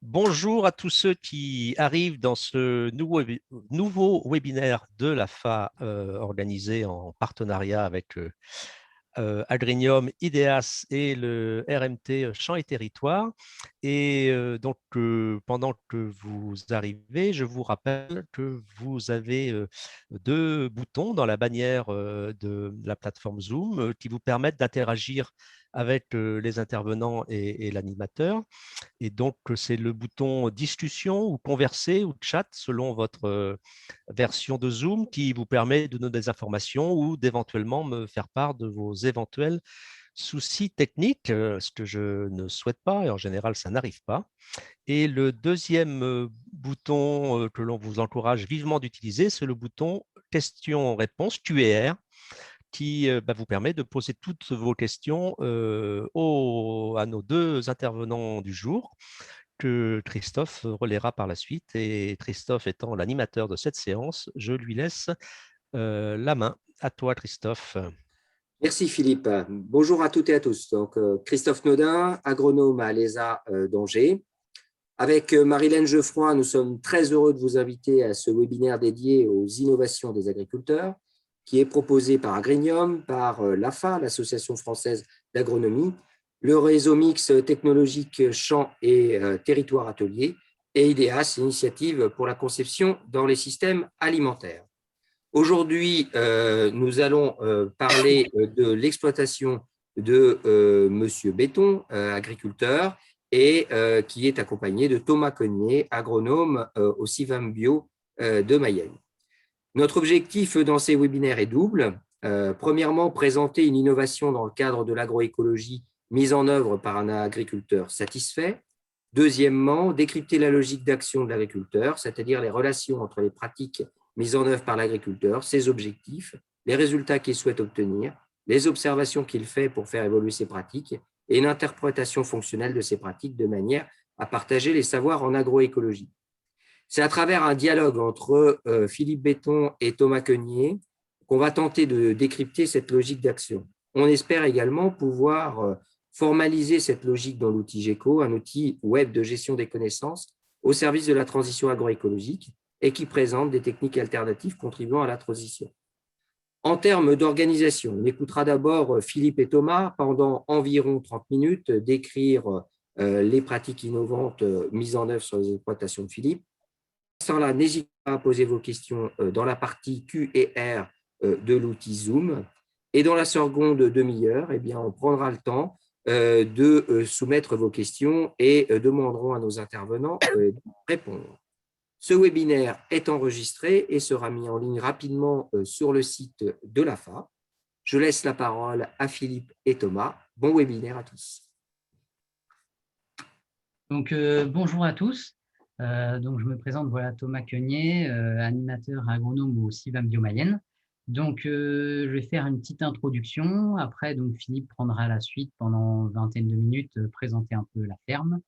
Bonjour à tous ceux qui arrivent dans ce nouveau webinaire de l'AFA organisé en partenariat avec Agrinium, IDEAS et le RMT Champs et Territoires. Et donc, pendant que vous arrivez, je vous rappelle que vous avez deux boutons dans la bannière de la plateforme Zoom qui vous permettent d'interagir avec les intervenants et l'animateur. Et donc, c'est le bouton discussion ou converser ou chat selon votre version de Zoom qui vous permet de donner des informations ou d'éventuellement me faire part de vos éventuels soucis techniques, ce que je ne souhaite pas et en général, ça n'arrive pas. Et le deuxième bouton que l'on vous encourage vivement d'utiliser, c'est le bouton questions-réponses, Q&R, qui vous permet de poser toutes vos questions à nos deux intervenants du jour, que Christophe relaiera par la suite. Et Christophe étant l'animateur de cette séance, je lui laisse la main. À toi, Christophe. Merci Philippe. Bonjour à toutes et à tous. Donc, Christophe Nodin, agronome à l'ESA d'Angers. Avec Marilène Geoffroy, nous sommes très heureux de vous inviter à ce webinaire dédié aux innovations des agriculteurs, qui est proposé par Agrinium, par l'AFA, l'Association française d'agronomie, le réseau mix technologique Champs et Territoires Ateliers, et IDEAS, Initiative pour la conception dans les systèmes alimentaires. Aujourd'hui, nous allons parler de l'exploitation de Monsieur Béton, agriculteur, et qui est accompagné de Thomas Cognier, agronome au CIVAM Bio de Mayenne. Notre objectif dans ces webinaires est double. Premièrement, présenter une innovation dans le cadre de l'agroécologie mise en œuvre par un agriculteur satisfait. Deuxièmement, décrypter la logique d'action de l'agriculteur, c'est-à-dire les relations entre les pratiques mises en œuvre par l'agriculteur, ses objectifs, les résultats qu'il souhaite obtenir, les observations qu'il fait pour faire évoluer ses pratiques et une interprétation fonctionnelle de ces pratiques de manière à partager les savoirs en agroécologie. C'est à travers un dialogue entre Philippe Béton et Thomas Cognier qu'on va tenter de décrypter cette logique d'action. On espère également pouvoir formaliser cette logique dans l'outil GECO, un outil web de gestion des connaissances au service de la transition agroécologique et qui présente des techniques alternatives contribuant à la transition. En termes d'organisation, on écoutera d'abord Philippe et Thomas pendant environ 30 minutes décrire les pratiques innovantes mises en œuvre sur les exploitations de Philippe. Sans là, n'hésitez pas à poser vos questions dans la partie Q&R de l'outil Zoom. Et dans la seconde demi-heure, eh bien, on prendra le temps de soumettre vos questions et demanderons à nos intervenants de répondre. Ce webinaire est enregistré et sera mis en ligne rapidement sur le site de l'AFA. Je laisse la parole à Philippe et Thomas. Bon webinaire à tous. Donc, bonjour à tous. Donc, je me présente, voilà, Thomas Cognier, animateur agronome au CIVAM Bio Mayenne. Donc, je vais faire une petite introduction. Après, donc, Philippe prendra la suite pendant une vingtaine de minutes, présenter un peu la ferme.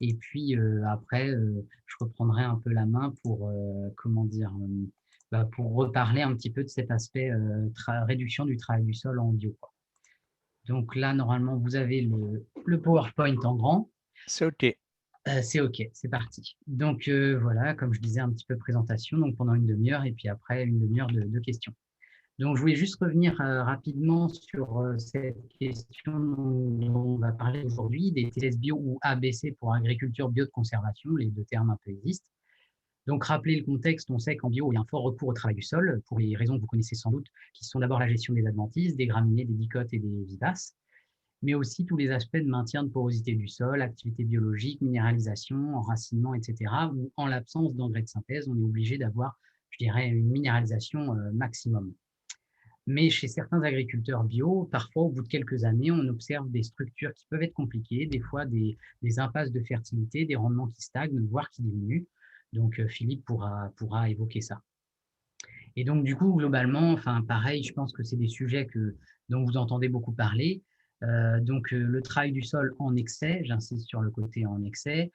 Et puis, après, je reprendrai un peu la main pour, pour reparler un petit peu de cet aspect réduction du travail du sol en bio, quoi. Donc là, normalement, vous avez le PowerPoint en grand. C'est OK. C'est OK, c'est parti. Donc voilà, comme je disais, un petit peu présentation, donc pendant une demi-heure, et puis après une demi-heure de questions. Donc je voulais juste revenir rapidement sur cette question dont on va parler aujourd'hui, des TS bio ou ABC pour agriculture bio de conservation, les deux termes un peu existent. Donc rappeler le contexte, on sait qu'en bio, il y a un fort recours au travail du sol, pour les raisons que vous connaissez sans doute, qui sont d'abord la gestion des adventices, des graminées, des dicotes et des vivaces, mais aussi tous les aspects de maintien de porosité du sol, activité biologique, minéralisation, enracinement, etc., où en l'absence d'engrais de synthèse, on est obligé d'avoir, je dirais, une minéralisation maximum. Mais chez certains agriculteurs bio, parfois, au bout de quelques années, on observe des structures qui peuvent être compliquées, des fois des impasses de fertilité, des rendements qui stagnent, voire qui diminuent. Donc, Philippe pourra évoquer ça. Et donc, du coup, globalement, enfin, pareil, je pense que c'est des sujets dont vous entendez beaucoup parler. Le travail du sol en excès, j'insiste sur le côté en excès,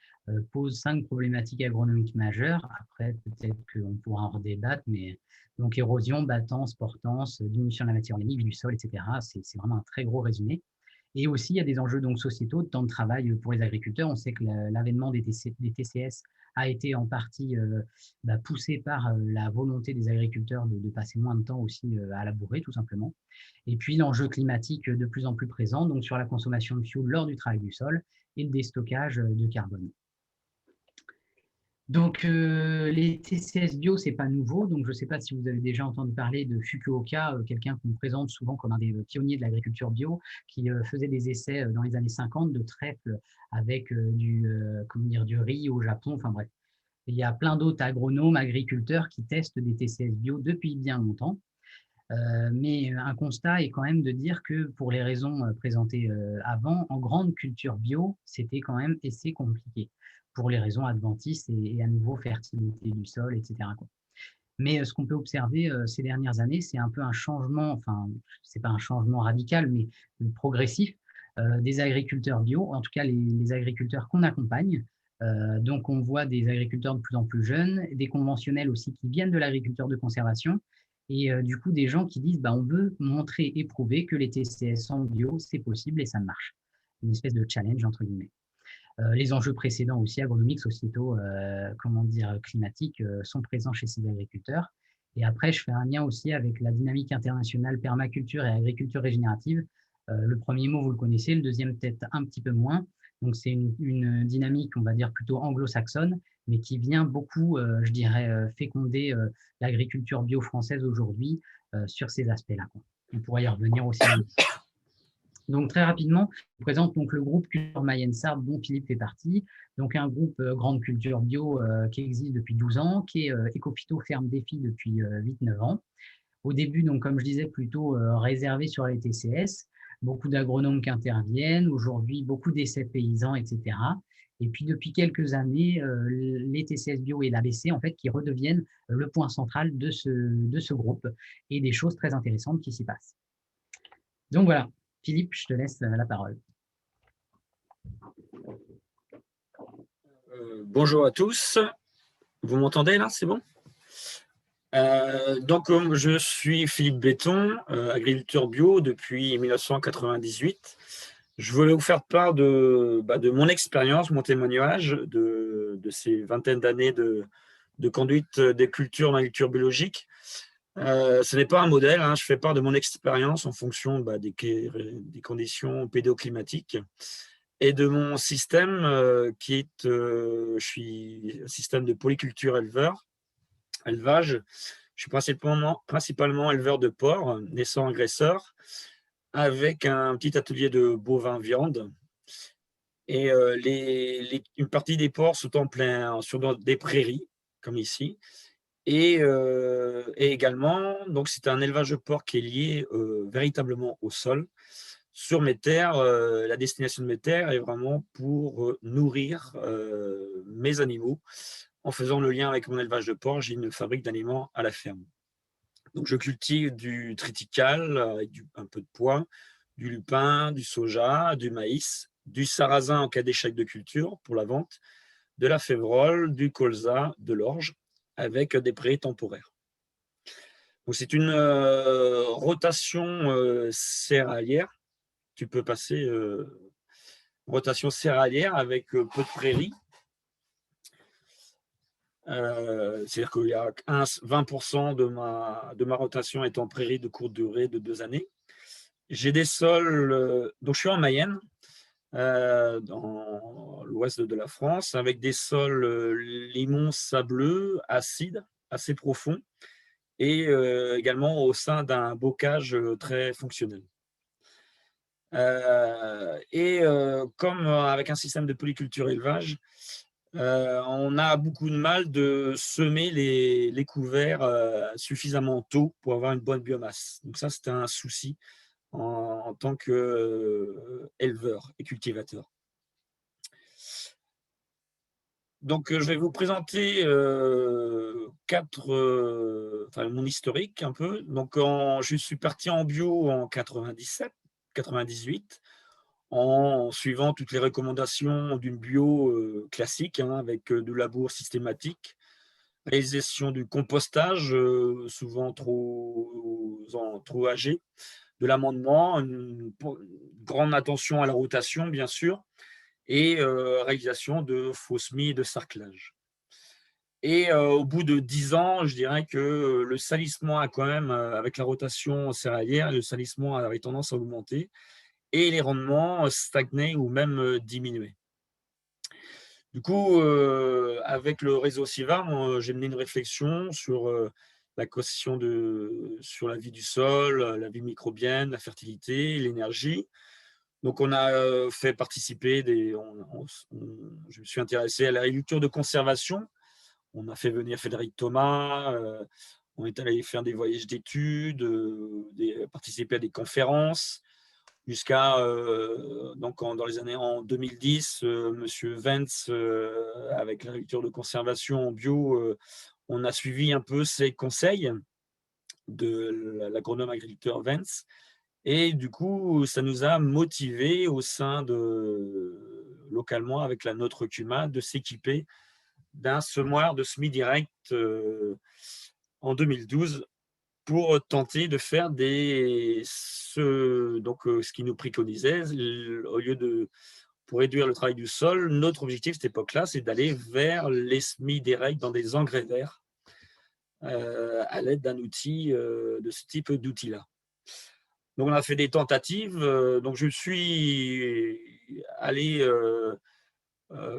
pose 5 problématiques agronomiques majeures. Après, peut-être qu'on pourra en redébattre, mais donc érosion, battance, portance, diminution de la matière organique, du sol, etc. C'est vraiment un très gros résumé. Et aussi, il y a des enjeux donc, sociétaux de temps de travail pour les agriculteurs. On sait que l'avènement des TCS a été en partie poussé par la volonté des agriculteurs de passer moins de temps aussi à labourer, tout simplement. Et puis, l'enjeu climatique de plus en plus présent, donc sur la consommation de fuel lors du travail du sol et le déstockage de carbone. Donc, les TCS bio, ce n'est pas nouveau. Donc, je ne sais pas si vous avez déjà entendu parler de Fukuoka, quelqu'un qu'on présente souvent comme un des pionniers de l'agriculture bio, qui faisait des essais dans les années 50 de trèfle avec du riz au Japon. Enfin bref, il y a plein d'autres agronomes, agriculteurs qui testent des TCS bio depuis bien longtemps. Mais un constat est quand même de dire que pour les raisons présentées avant, en grande culture bio, c'était quand même assez compliqué pour les raisons adventices et à nouveau fertilité du sol, etc. Mais ce qu'on peut observer ces dernières années, c'est un peu un changement, enfin, ce n'est pas un changement radical, mais progressif des agriculteurs bio, en tout cas les agriculteurs qu'on accompagne. Donc, on voit des agriculteurs de plus en plus jeunes, des conventionnels aussi qui viennent de l'agriculture de conservation, et du coup, des gens qui disent on veut montrer et prouver que les TCS en bio, c'est possible et ça marche. Une espèce de challenge, entre guillemets. Les enjeux précédents aussi, agronomiques, sociétaux, climatiques, sont présents chez ces agriculteurs. Et après, je fais un lien aussi avec la dynamique internationale permaculture et agriculture régénérative. Le premier mot, vous le connaissez, le deuxième peut-être un petit peu moins. Donc, c'est une dynamique, on va dire, plutôt anglo-saxonne, mais qui vient beaucoup, je dirais, féconder l'agriculture bio française aujourd'hui sur ces aspects-là. On pourrait y revenir aussi. Donc, très rapidement, je vous présente donc le groupe Culture Mayenne-Sarthe dont Philippe fait partie. Donc, un groupe grande culture bio qui existe depuis 12 ans, qui est Ecophyto Ferme Défi depuis 8-9 ans. Au début, donc, comme je disais, plutôt réservé sur les TCS. Beaucoup d'agronomes qui interviennent. Aujourd'hui, beaucoup d'essais paysans, etc. Et puis, depuis quelques années, les TCS bio et l'ABC, en fait, qui redeviennent le point central de ce groupe et des choses très intéressantes qui s'y passent. Donc, voilà. Philippe, je te laisse la parole. Bonjour à tous. Vous m'entendez là, c'est bon? Donc, je suis Philippe Béton, agriculteur bio depuis 1998. Je voulais vous faire part de mon expérience, mon témoignage de ces vingtaines d'années de conduite des cultures en agriculture biologique. Ce n'est pas un modèle, je fais part de mon expérience en fonction des conditions pédoclimatiques et de mon système qui est, je suis un système de polyculture élevage. Je suis principalement éleveur de porcs, naissants agresseurs, avec un petit atelier de bovins viande. Et une partie des porcs sont sur des prairies, comme ici. Et également, donc c'est un élevage de porcs qui est lié véritablement au sol. Sur mes terres, la destination de mes terres est vraiment pour nourrir mes animaux. En faisant le lien avec mon élevage de porcs, j'ai une fabrique d'aliments à la ferme. Donc je cultive du triticale avec un peu de pois, du lupin, du soja, du maïs, du sarrasin en cas d'échec de culture pour la vente, de la févrole, du colza, de l'orge, avec des prairies temporaires. C'est une rotation céréalière. Tu peux passer rotation céréalière avec peu de prairies. C'est-à-dire qu'il y a 20% de ma rotation est en prairie de courte durée de 2 années. J'ai des sols, donc je suis en Mayenne, dans l'ouest de la France, avec des sols limon sableux, acides, assez profonds, et également au sein d'un bocage très fonctionnel. Comme avec un système de polyculture élevage, on a beaucoup de mal de semer les couverts suffisamment tôt pour avoir une bonne biomasse. Donc ça, c'était un souci en tant qu'éleveur et cultivateur. Donc, je vais vous présenter mon historique un peu. Donc, je suis parti en bio en 98, en suivant toutes les recommandations d'une bio classique, avec du labour systématique, réalisation du compostage, souvent trop âgé, de l'amendement, une grande attention à la rotation, bien sûr, et réalisation de faux semis et de sarclage. Et au bout de 10 ans, je dirais que le salissement a quand même, avec la rotation céréalière, le salissement avait tendance à augmenter et les rendements stagnaient ou même diminuaient. Du coup, avec le réseau CIVAR, j'ai mené une réflexion sur la question sur la vie du sol, la vie microbienne, la fertilité, l'énergie. Donc, on a fait participer je me suis intéressé à l'agriculture de conservation. On a fait venir Frédéric Thomas, on est allé faire des voyages d'études, participer à des conférences, jusqu'à, donc dans les années en 2010, Monsieur Vence, avec l'agriculture de conservation en bio, on a suivi un peu ses conseils de l'agronome agriculteur Vence. Et du coup, ça nous a motivés au sein localement, avec la Notre Cuma, de s'équiper d'un semoir de semi-direct en 2012 pour tenter de faire ce qui nous préconisait, pour réduire le travail du sol, notre objectif à cette époque-là, c'est d'aller vers les semi-directs dans des engrais verts à l'aide d'un outil de ce type d'outil-là. Donc, on a fait des tentatives. Donc, je suis allé,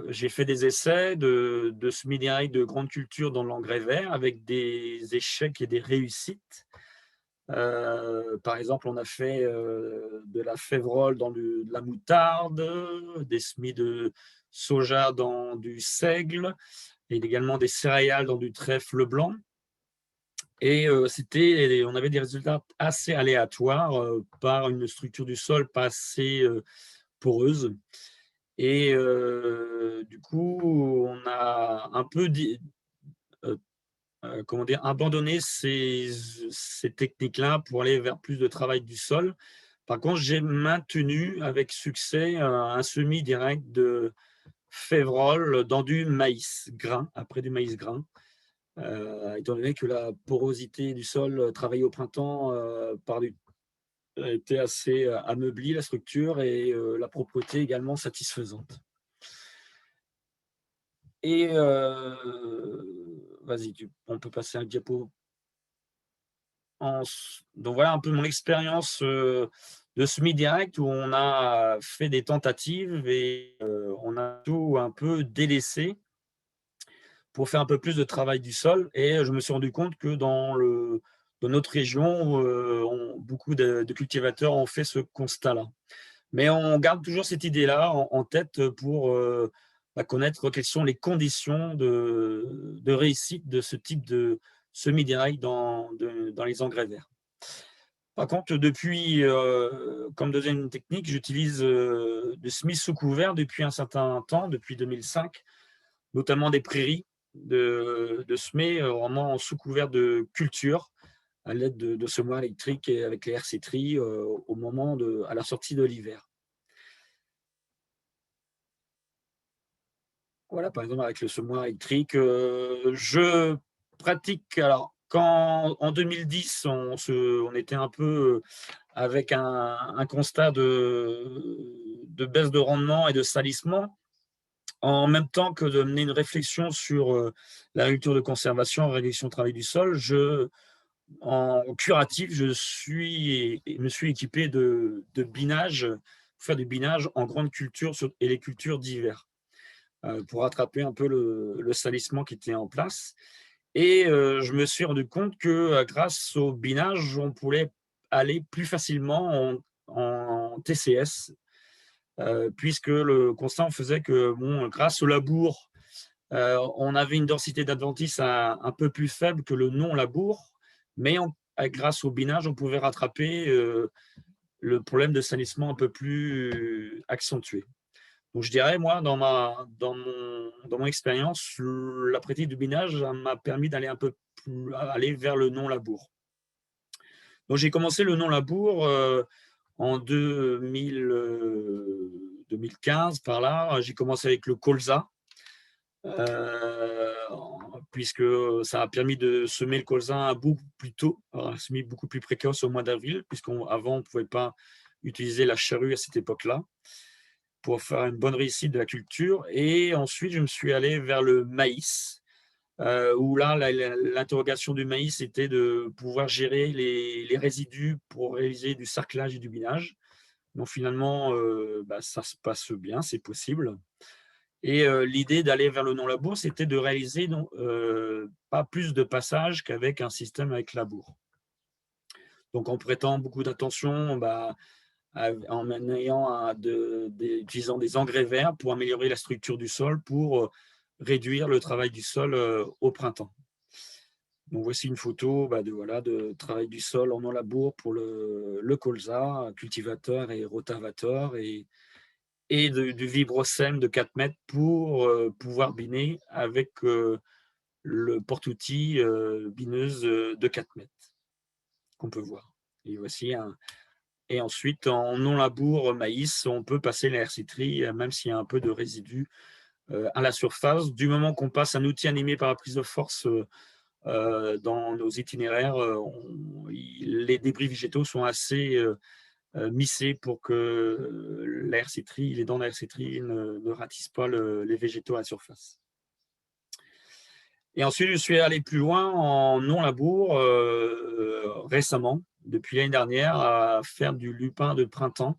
j'ai fait des essais de semi-direct de grande culture dans l'engrais vert avec des échecs et des réussites. Par exemple, on a fait de la févrole dans de la moutarde, des semis de soja dans du seigle et également des céréales dans du trèfle blanc. Et on avait des résultats assez aléatoires par une structure du sol pas assez poreuse. Et du coup, on a un peu abandonné ces techniques-là pour aller vers plus de travail du sol. Par contre, j'ai maintenu avec succès un semis direct de févrole dans du maïs grain, après du maïs grain. Étant donné que la porosité du sol travaillée au printemps était assez ameublie, la structure, et la propreté également satisfaisante. Et vas-y, on peut passer un diapo. Donc voilà un peu mon expérience de semi-direct, où on a fait des tentatives et on a tout un peu délaissé pour faire un peu plus de travail du sol. Et je me suis rendu compte que dans notre région, beaucoup de cultivateurs ont fait ce constat-là. Mais on garde toujours cette idée-là en tête pour connaître quelles sont les conditions de réussite de ce type de semi-direct dans les engrais verts. Par contre, depuis, comme deuxième technique, j'utilise des semis sous couvert depuis un certain temps, depuis 2005, notamment des prairies, de semer vraiment sous couvert de culture à l'aide de semoirs électriques et avec les RC-Tri à la sortie de l'hiver. Voilà, par exemple, avec le semoir électrique, je pratique. Alors, quand en 2010, on était un peu avec un constat de baisse de rendement et de salissement, en même temps que de mener une réflexion sur l'agriculture de conservation, réduction du travail du sol, en curatif, je me suis équipé de binage, pour faire du binage en grande culture et les cultures d'hiver, pour rattraper un peu le salissement qui était en place. Et je me suis rendu compte que grâce au binage, on pouvait aller plus facilement en TCS, puisque le constat faisait que grâce au labour, on avait une densité d'adventice un peu plus faible que le non-labour, mais grâce au binage, on pouvait rattraper le problème de salissement un peu plus accentué. Donc, je dirais, moi, dans mon expérience, la pratique du binage m'a permis d'aller aller vers le non-labour. Donc, j'ai commencé le non-labour en 2015, par là. J'ai commencé avec le colza, puisque ça a permis de semer le colza beaucoup plus tôt, un semis beaucoup plus précoce au mois d'avril, puisqu'avant on ne pouvait pas utiliser la charrue à cette époque-là pour faire une bonne réussite de la culture. Et ensuite, je me suis allé vers le maïs, où là, l'interrogation du maïs était de pouvoir gérer les résidus pour réaliser du sarclage et du binage. Donc finalement, ça se passe bien, c'est possible. Et l'idée d'aller vers le non-labour, c'était de réaliser pas plus de passages qu'avec un système avec labour. Donc en prêtant beaucoup d'attention, en utilisant des engrais verts pour améliorer la structure du sol, pour réduire le travail du sol au printemps. Donc voici une photo de travail du sol en non-labour pour le colza, cultivateur et rotavator, et du vibrocème de 4 mètres pour pouvoir biner avec le porte-outil bineuse de 4 mètres qu'on peut voir. Et voici et ensuite, en non-labour maïs, on peut passer l'air-citrie, même s'il y a un peu de résidus à la surface. Du moment qu'on passe un outil animé par la prise de force dans nos itinéraires, les débris végétaux sont assez missés pour que les dents d'air-citrie ne ratissent pas les végétaux à la surface. Et ensuite, je suis allé plus loin en non-labour récemment, depuis l'année dernière, à faire du lupin de printemps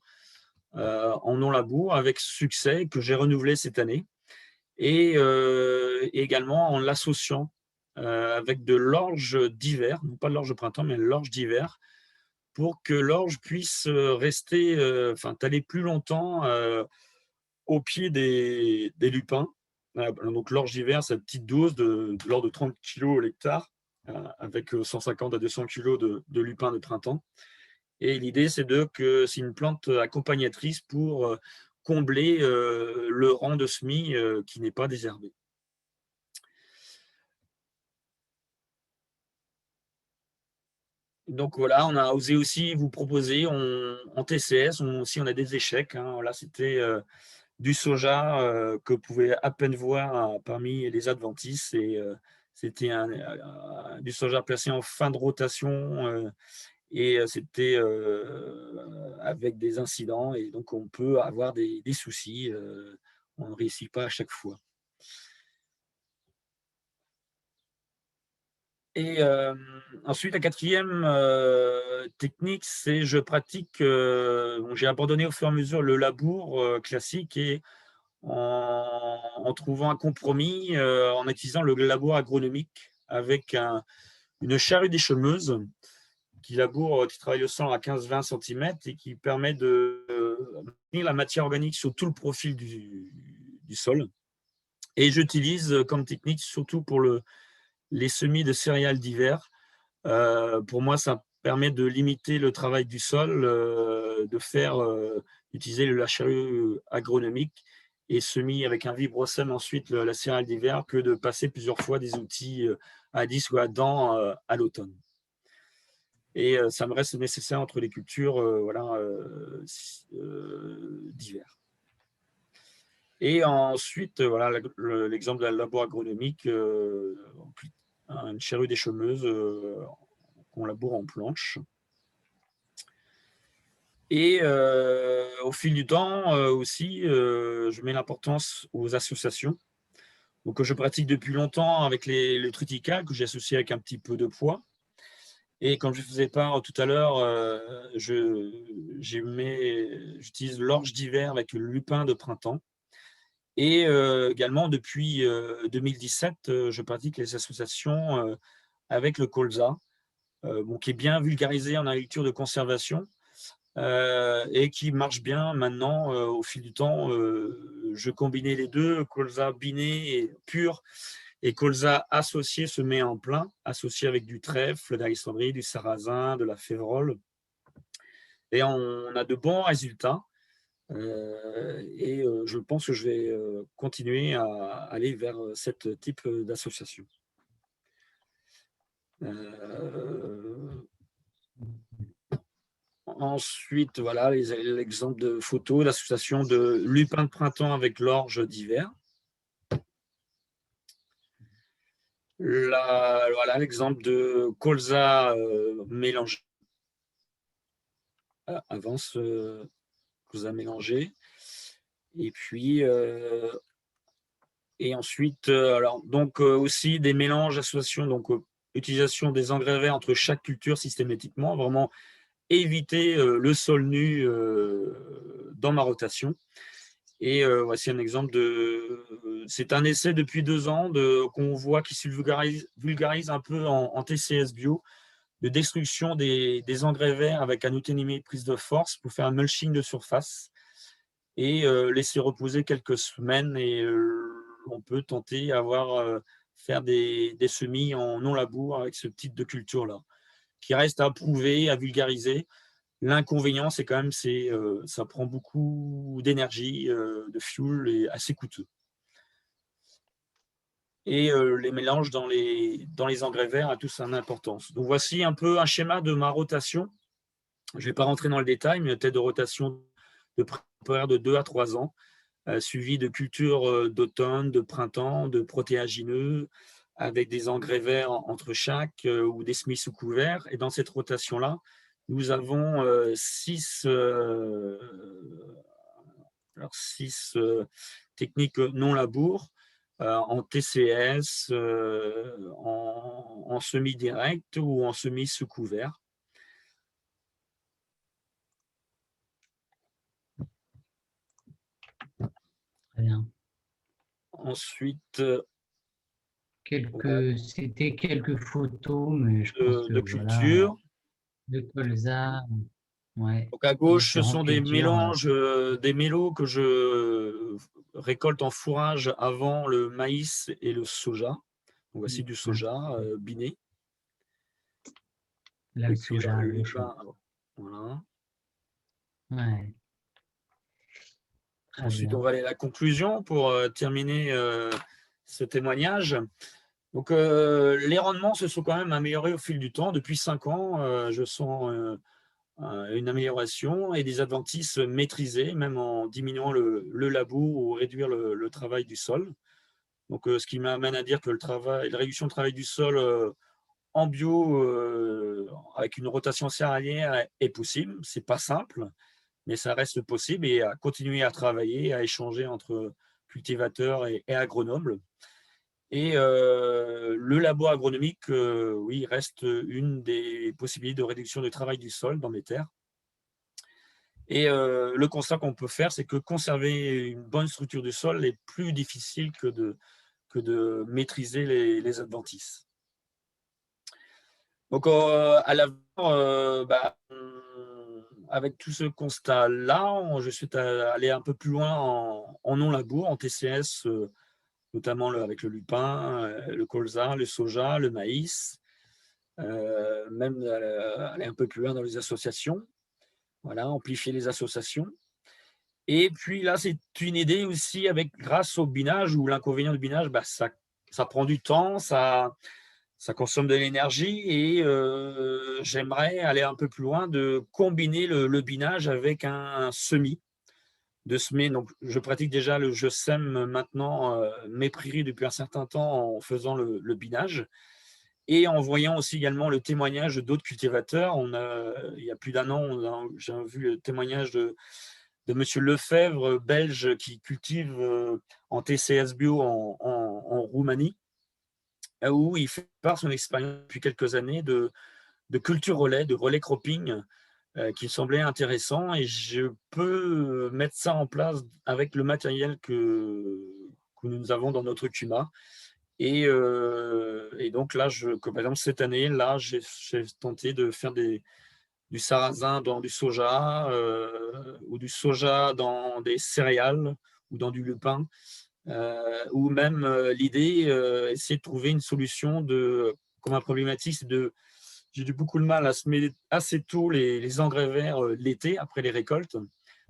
en non-labour avec succès, que j'ai renouvelé cette année, et également en l'associant avec de l'orge d'hiver, non pas de l'orge de printemps, mais de l'orge d'hiver, pour que l'orge puisse rester, taler plus longtemps au pied des lupins. Donc l'orge d'hiver, c'est une petite dose de l'ordre de 30 kg l'hectare, avec 150 à 200 kg de lupins de printemps. Et l'idée, c'est une plante accompagnatrice pour combler le rang de semis qui n'est pas désherbé. Donc voilà, on a osé aussi vous proposer en TCS, on a des échecs. Là, c'était du soja que vous pouvez à peine voir parmi les adventices. Et c'était du soja placé en fin de rotation et c'était avec des incidents. Et donc, on peut avoir des soucis. On ne réussit pas à chaque fois. Et ensuite, la quatrième technique, c'est je pratique, j'ai abandonné au fur et à mesure le labour classique et en trouvant un compromis en utilisant le labour agronomique avec une charrue d'échemeuse qui travaille le sol à 15-20 cm et qui permet de maintenir la matière organique sur tout le profil du sol. Et j'utilise comme technique surtout pour les semis de céréales d'hiver. Pour moi, ça permet de limiter le travail du sol, d'utiliser la charrue agronomique et semis avec un vibrocème ensuite la céréale d'hiver, que de passer plusieurs fois des outils à 10 ou à dents à l'automne. Et ça me reste nécessaire entre les cultures d'hiver. Et ensuite, l'exemple de la labour agronomique, une charrue d'échemeuse qu'on laboure en planche. Et au fil du temps aussi, je mets l'importance aux associations. Donc, je pratique depuis longtemps avec le triticale que j'ai associé avec un petit peu de poids. Et comme je faisais part tout à l'heure, j'utilise l'orge d'hiver avec le lupin de printemps. Et également, depuis 2017, je pratique les associations avec le colza, qui est bien vulgarisé en agriculture de conservation et qui marche bien maintenant au fil du temps. Je combinais les deux, colza biné et pur, et colza associé se met en plein, associé avec du trèfle, d'Alexandrie, du sarrasin, de la févrole. Et on a de bons résultats. Et je pense que je vais continuer à aller vers ce type d'association. Ensuite, voilà l'exemple de photo, l'association de lupin de printemps avec l'orge d'hiver. Voilà l'exemple de colza mélangé. Avance colza mélangé. Et puis, et ensuite, alors, donc aussi des mélanges, associations, donc utilisation des engrais verts entre chaque culture systématiquement, vraiment éviter le sol nu dans ma rotation. Et voici un exemple c'est un essai depuis 2 ans qu'on voit qui se vulgarise un peu en TCS bio, de destruction des engrais verts avec un outil animé prise de force pour faire un mulching de surface et laisser reposer quelques semaines et on peut tenter faire des semis en non-labour avec ce type de culture-là, qui reste à prouver, à vulgariser. L'inconvénient, c'est quand même ça prend beaucoup d'énergie, de fuel et assez coûteux. Et les mélanges dans les engrais verts a tous une importance. Donc voici un peu un schéma de ma rotation. Je ne vais pas rentrer dans le détail, mais une tête de rotation de préparaire de 2 à 3 ans, suivi de cultures d'automne, de printemps, de protéagineux, avec des engrais verts entre chaque ou des semis sous couvert. Et dans cette rotation-là, nous avons 6 techniques non labour en TCS, en semi-direct ou en semis sous couvert. Très bien. Ensuite, C'était quelques photos, mais je pense que de culture. voilà, de colza, ouais, Donc à gauche, ce sont différentes des cultures. mélanges, des mélos que je récolte en fourrage avant le maïs et le soja. Donc voici du soja biné. Là, Et le puis soja, le le chaud. lupin, voilà. Ouais. Très Ensuite, bien. on va aller à la conclusion pour terminer ce témoignage. Donc, les rendements se sont quand même améliorés au fil du temps. Depuis 5 ans, je sens une amélioration et des adventices maîtrisés, même en diminuant le labour ou réduire le travail du sol. Donc, ce qui m'amène à dire que la réduction de travail du sol en bio, avec une rotation céréalière, est possible. Ce n'est pas simple, mais ça reste possible et à continuer à travailler, à échanger entre cultivateurs et agronomes. Et le labo agronomique, oui, reste une des possibilités de réduction de travail du sol dans mes terres. Et le constat qu'on peut faire, c'est que conserver une bonne structure du sol est plus difficile que de maîtriser les adventices. Donc, à l'avenir, avec tout ce constat-là, je suis allé un peu plus loin en non-labour, en TCS, notamment avec le lupin, le colza, le soja, le maïs, même aller un peu plus loin dans les associations, voilà, amplifier les associations. Et puis là, c'est une idée aussi grâce au binage, où l'inconvénient du binage, ça prend du temps, ça consomme de l'énergie et j'aimerais aller un peu plus loin, de combiner le binage avec un semis. De semer, donc je pratique déjà je sème maintenant mes prairies depuis un certain temps en faisant le binage et en voyant aussi également le témoignage d'autres cultivateurs. Il y a plus d'1 an, j'ai vu le témoignage de Monsieur Lefebvre, belge, qui cultive en TCS bio en Roumanie, où il fait part de son expérience depuis quelques années de culture relais, de relais cropping, qui me semblait intéressant, et je peux mettre ça en place avec le matériel que nous avons dans notre CUMA. Et donc là, par exemple, cette année, là, j'ai tenté de faire du sarrasin dans du soja, ou du soja dans des céréales ou dans du lupin, ou même l'idée, essayer de trouver une solution comme ma problématique, c'est j'ai eu beaucoup de mal à semer assez tôt les engrais verts l'été, après les récoltes,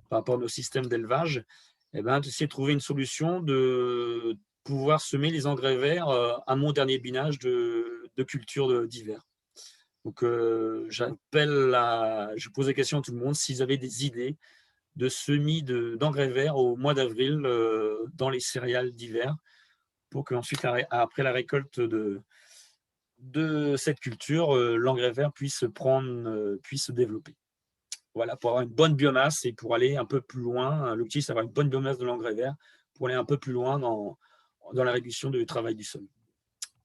par rapport à nos systèmes d'élevage. D'essayer de trouver une solution de pouvoir semer les engrais verts à mon dernier binage de cultures d'hiver. Donc, je pose la question à tout le monde s'ils avaient des idées de semis d'engrais verts au mois d'avril dans les céréales d'hiver, pour qu'ensuite, après la récolte de cette culture, l'engrais vert puisse se développer. Voilà, pour avoir une bonne biomasse et pour aller un peu plus loin. L'objectif, c'est d'avoir une bonne biomasse de l'engrais vert pour aller un peu plus loin dans la réduction du travail du sol.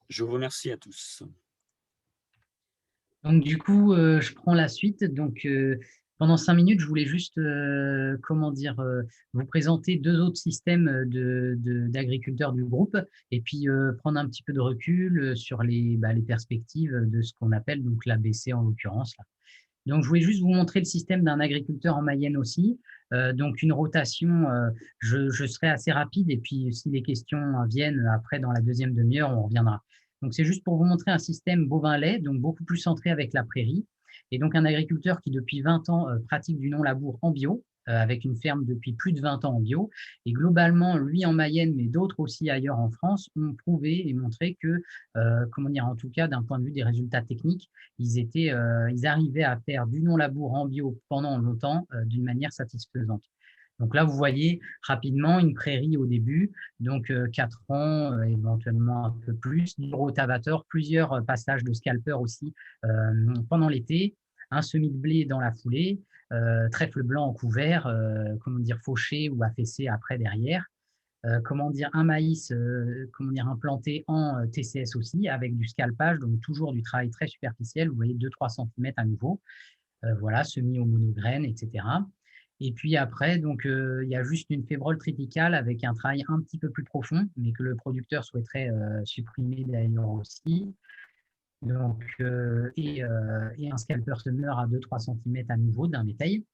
Je vous remercie à tous. Donc, du coup, je prends la suite. Donc, pendant 5 minutes, je voulais juste, vous présenter 2 autres systèmes d'agriculteurs du groupe et puis prendre un petit peu de recul sur les perspectives de ce qu'on appelle donc l'ABC en l'occurrence. Donc, je voulais juste vous montrer le système d'un agriculteur en Mayenne aussi. Donc, une rotation, je serai assez rapide et puis si les questions viennent après dans la deuxième demi-heure, on reviendra. Donc, c'est juste pour vous montrer un système bovin-lait, donc beaucoup plus centré avec la prairie. Et donc, un agriculteur qui, depuis 20 ans, pratique du non-labour en bio, avec une ferme depuis plus de 20 ans en bio. Et globalement, lui en Mayenne, mais d'autres aussi ailleurs en France, ont prouvé et montré que, en tout cas, d'un point de vue des résultats techniques, ils arrivaient à faire du non-labour en bio pendant longtemps d'une manière satisfaisante. Donc là, vous voyez rapidement une prairie au début, donc 4 ans, éventuellement un peu plus, du rotavateur, plusieurs passages de scalper aussi pendant l'été, un semis de blé dans la foulée, trèfle blanc en couvert, fauché ou affaissé après derrière. Un maïs implanté en TCS aussi, avec du scalpage, donc toujours du travail très superficiel, vous voyez 2-3 cm à nouveau, voilà, semis aux monograines, etc. Et puis après, donc, il y a juste une fébrole tropicale avec un travail un petit peu plus profond, mais que le producteur souhaiterait supprimer d'ailleurs aussi. Donc, et un scalper semeur à 2-3 cm à nouveau d'un étail.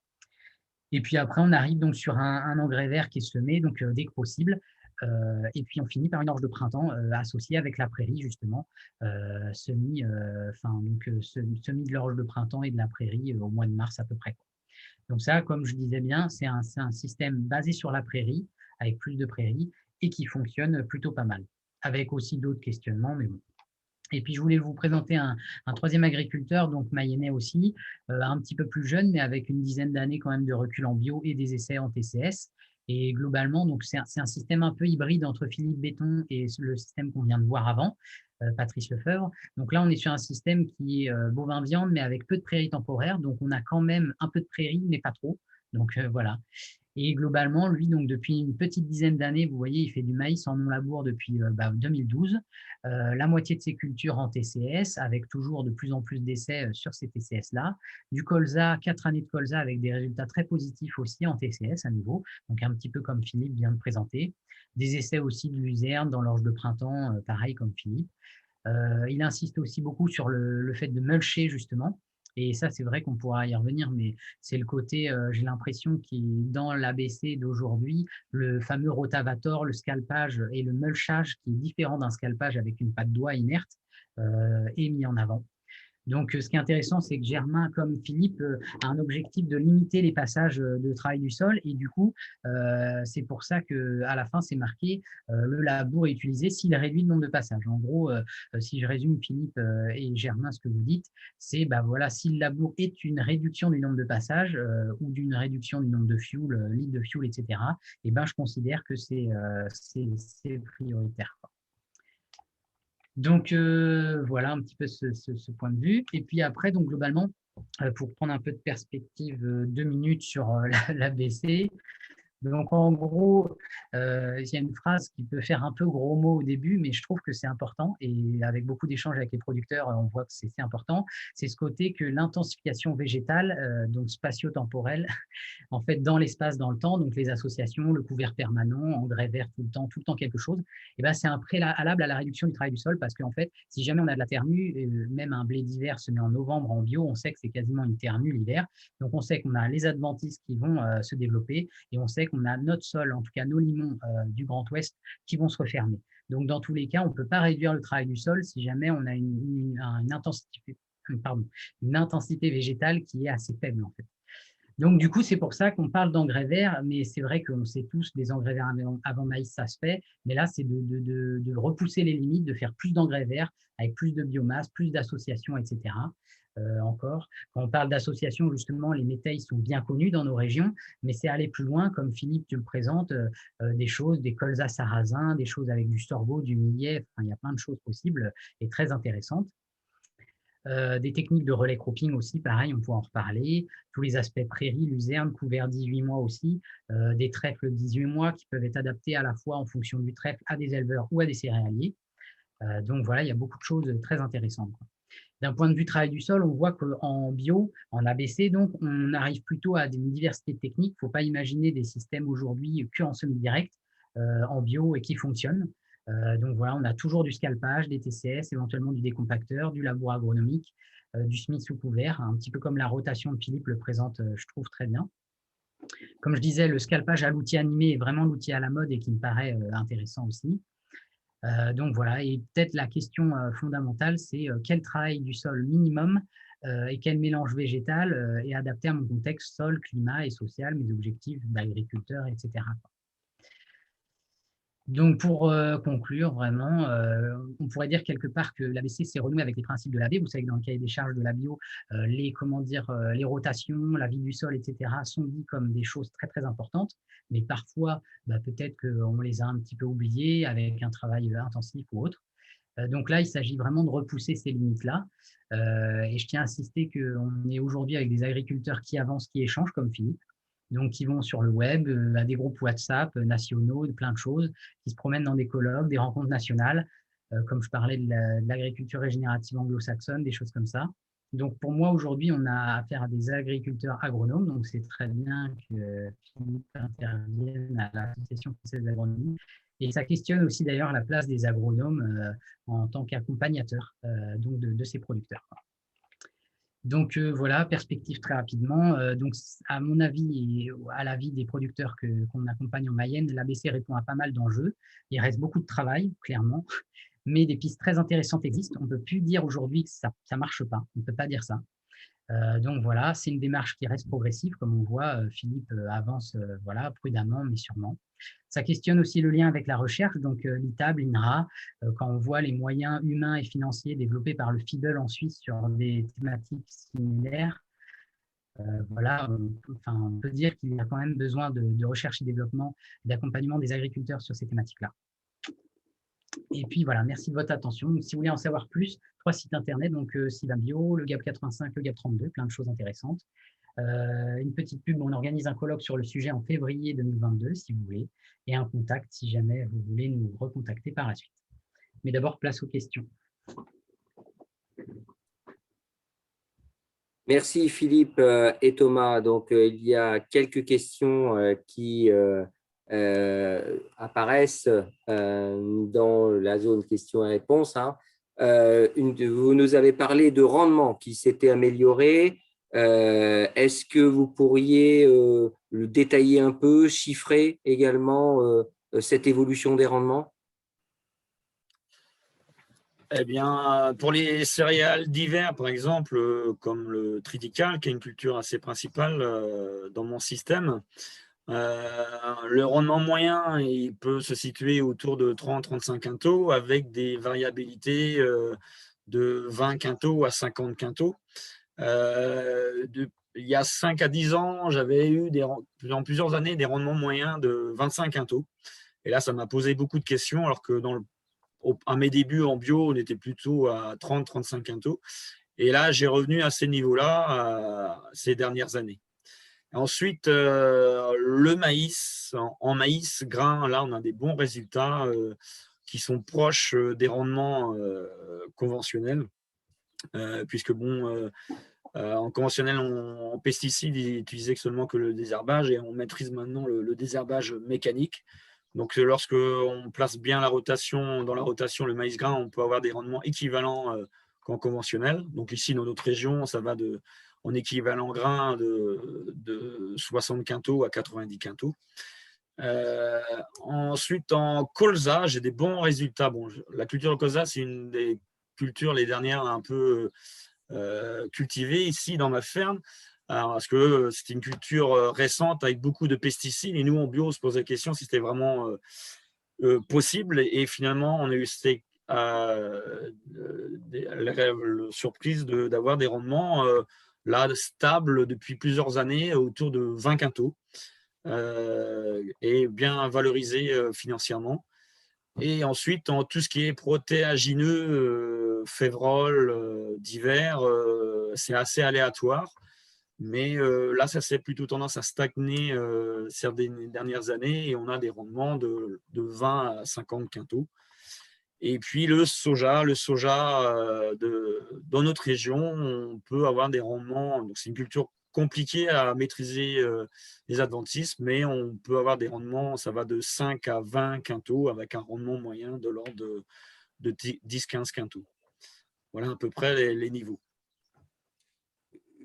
Et puis après, on arrive donc sur un engrais vert qui est semé donc, dès que possible. Et puis on finit par une orge de printemps associée avec la prairie, justement, semis de l'orge de printemps et de la prairie au mois de mars à peu près. Donc ça, comme je disais bien, c'est un système basé sur la prairie, avec plus de prairies, et qui fonctionne plutôt pas mal, avec aussi d'autres questionnements, mais bon. Et puis, je voulais vous présenter un troisième agriculteur, donc mayennais aussi, un petit peu plus jeune, mais avec une dizaine d'années quand même de recul en bio et des essais en TCS. Et globalement, donc c'est un système un peu hybride entre Philippe Béton et le système qu'on vient de voir avant, Patrice Lefebvre. Donc là, on est sur un système qui est bovin-viande, mais avec peu de prairies temporaires. Donc, on a quand même un peu de prairies, mais pas trop. Donc, voilà. Et globalement, lui, donc depuis une petite dizaine d'années, vous voyez, il fait du maïs en non-labour depuis 2012. La moitié de ses cultures en TCS, avec toujours de plus en plus d'essais sur ces TCS-là. Du colza, 4 années de colza avec des résultats très positifs aussi en TCS à nouveau, donc un petit peu comme Philippe vient de présenter. Des essais aussi de luzerne dans l'orge de printemps, pareil comme Philippe. Il insiste aussi beaucoup sur le fait de mulcher, justement. Et ça, c'est vrai qu'on pourra y revenir, mais c'est le côté, j'ai l'impression, qui, dans l'ABC d'aujourd'hui, le fameux rotavator, le scalpage et le mulchage, qui est différent d'un scalpage avec une patte d'oie inerte, est mis en avant. Donc, ce qui est intéressant, c'est que Germain, comme Philippe, a un objectif de limiter les passages de travail du sol. Et du coup, c'est pour ça qu'à la fin, c'est marqué le labour est utilisé s'il réduit le nombre de passages. En gros, si je résume Philippe et Germain, ce que vous dites, c'est voilà, si le labour est une réduction du nombre de passages ou d'une réduction du nombre de fuel, litres de fuel, etc., et ben, je considère que c'est prioritaire, quoi. Donc, voilà un petit peu ce point de vue. Et puis après, donc globalement, pour prendre un peu de perspective, 2 minutes sur l'ABC. Donc, en gros, il y a une phrase qui peut faire un peu gros mot au début, mais je trouve que c'est important. Et avec beaucoup d'échanges avec les producteurs, on voit que c'est important. C'est ce côté que l'intensification végétale, donc spatio-temporelle, en fait, dans l'espace, dans le temps, donc les associations, le couvert permanent, engrais vert tout le temps quelque chose, et ben, c'est un préalable à la réduction du travail du sol parce qu'en fait, si jamais on a de la terre nue, même un blé d'hiver semé en novembre en bio, on sait que c'est quasiment une terre nue l'hiver. Donc, on sait qu'on a les adventices qui vont se développer et on sait qu'on a notre sol, en tout cas nos limons du Grand Ouest, qui vont se refermer. Donc, dans tous les cas, on ne peut pas réduire le travail du sol si jamais on a une intensité végétale qui est assez faible, en fait. Donc, du coup, c'est pour ça qu'on parle d'engrais verts, mais c'est vrai qu'on sait tous des engrais verts avant maïs, ça se fait. Mais là, c'est de repousser les limites, de faire plus d'engrais verts avec plus de biomasse, plus d'associations, etc. encore. Quand on parle d'associations, justement, les métayes sont bien connus dans nos régions, mais c'est aller plus loin, comme Philippe, tu le présentes, des choses, des colzas sarrasins, des choses avec du sorgho, du millet, enfin, il y a plein de choses possibles et très intéressantes. Des techniques de relais cropping aussi, pareil, on pourra en reparler. Tous les aspects prairie, luzerne, couvert 18 mois aussi. Des trèfles 18 mois qui peuvent être adaptés à la fois en fonction du trèfle à des éleveurs ou à des céréaliers. Donc voilà, il y a beaucoup de choses très intéressantes. D'un point de vue travail du sol, on voit qu'en bio, en ABC, donc, on arrive plutôt à une diversité de techniques. Il ne faut pas imaginer des systèmes aujourd'hui qu'en semi-direct, en bio et qui fonctionnent. Donc voilà, on a toujours du scalpage, des TCS, éventuellement du décompacteur, du labour agronomique, du semis sous couvert, un petit peu comme la rotation de Philippe le présente, je trouve très bien. Comme je disais, le scalpage à l'outil animé est vraiment l'outil à la mode et qui me paraît intéressant aussi. Donc voilà, et peut-être la question fondamentale, c'est quel travail du sol minimum et quel mélange végétal est adapté à mon contexte sol, climat et social, mes objectifs d'agriculteur, etc. Donc, pour conclure, vraiment, on pourrait dire quelque part que l'ABC s'est renoué avec les principes de l'AB. Vous savez que dans le cahier des charges de la bio, les rotations, la vie du sol, etc., sont dit comme des choses très, très importantes. Mais parfois, peut-être qu'on les a un petit peu oubliées avec un travail intensif ou autre. Donc là, il s'agit vraiment de repousser ces limites-là. Et je tiens à insister qu'on est aujourd'hui avec des agriculteurs qui avancent, qui échangent, comme Philippe. Donc, qui vont sur le web, à des groupes WhatsApp nationaux, plein de choses, qui se promènent dans des colloques, des rencontres nationales, comme je parlais de l'agriculture régénérative anglo-saxonne, des choses comme ça. Donc, pour moi, aujourd'hui, on a affaire à des agriculteurs agronomes, donc c'est très bien que Philippe intervienne à l'Association française d'agronomie. Et ça questionne aussi d'ailleurs la place des agronomes en tant qu'accompagnateurs donc de ces producteurs. Donc voilà, perspective très rapidement. Donc à mon avis et à l'avis des producteurs qu'on accompagne en Mayenne, l'ABC répond à pas mal d'enjeux. Il reste beaucoup de travail, clairement, mais des pistes très intéressantes existent. On ne peut plus dire aujourd'hui que ça ne marche pas. On ne peut pas dire ça. Donc voilà, c'est une démarche qui reste progressive, comme on voit, Philippe avance voilà, prudemment, mais sûrement. Ça questionne aussi le lien avec la recherche, donc l'ITAB, l'INRA, quand on voit les moyens humains et financiers développés par le FIDEL en Suisse sur des thématiques similaires. Voilà, on peut dire qu'il y a quand même besoin de recherche et développement, d'accompagnement des agriculteurs sur ces thématiques-là. Et puis voilà, merci de votre attention. Donc, si vous voulez en savoir plus, 3 sites internet, donc Sylvabio, le GAP 85, le GAP 32, plein de choses intéressantes. Une petite pub, on organise un colloque sur le sujet en février 2022, si vous voulez, et un contact si jamais vous voulez nous recontacter par la suite. Mais d'abord, place aux questions. Merci Philippe et Thomas. Donc, il y a quelques questions qui apparaissent dans la zone questions et réponses. Hein. Vous nous avez parlé de rendement qui s'était amélioré. Est-ce que vous pourriez le détailler un peu, chiffrer également cette évolution des rendements? Eh bien, pour les céréales d'hiver, par exemple, comme le triticale, qui est une culture assez principale dans mon système, le rendement moyen il peut se situer autour de 30-35 quintaux avec des variabilités de 20 quintaux à 50 quintaux. Il y a 5 à 10 ans, j'avais eu dans plusieurs années des rendements moyens de 25 quintaux. Et là, ça m'a posé beaucoup de questions, alors que à mes débuts en bio, on était plutôt à 30-35 quintaux. Et là, j'ai revenu à ces niveaux-là ces dernières années. Ensuite, le maïs, en maïs grain, là, on a des bons résultats qui sont proches des rendements conventionnels, puisque bon, en conventionnel, en pesticides, ils n'utilisaient seulement que le désherbage et on maîtrise maintenant le désherbage mécanique. Donc, lorsqu'on place bien la rotation, dans la rotation, le maïs grain, on peut avoir des rendements équivalents qu'en conventionnel. Donc, ici, dans notre région, ça va en équivalent grain de 60 quintaux à 90 quintaux. Ensuite, en colza, j'ai des bons résultats. Bon, la culture de colza, c'est une des cultures, les dernières, un peu cultivées ici dans ma ferme. Alors, parce que c'est une culture récente avec beaucoup de pesticides et nous en bio on se pose la question si c'était vraiment possible et finalement on a eu la surprise d'avoir des rendements là, stables depuis plusieurs années autour de 20 quintaux et bien valorisés financièrement. Et ensuite, en tout ce qui est protéagineux, févrole, divers, c'est assez aléatoire. Mais là, ça s'est plutôt tendance à stagner ces dernières années et on a des rendements de 20 à 50 quintaux. Et puis le soja dans notre région, on peut avoir des rendements. Donc c'est une culture compliquée à maîtriser les adventices, mais on peut avoir des rendements, ça va de 5 à 20 quintaux avec un rendement moyen de l'ordre de 10-15 quintaux. Voilà à peu près les niveaux.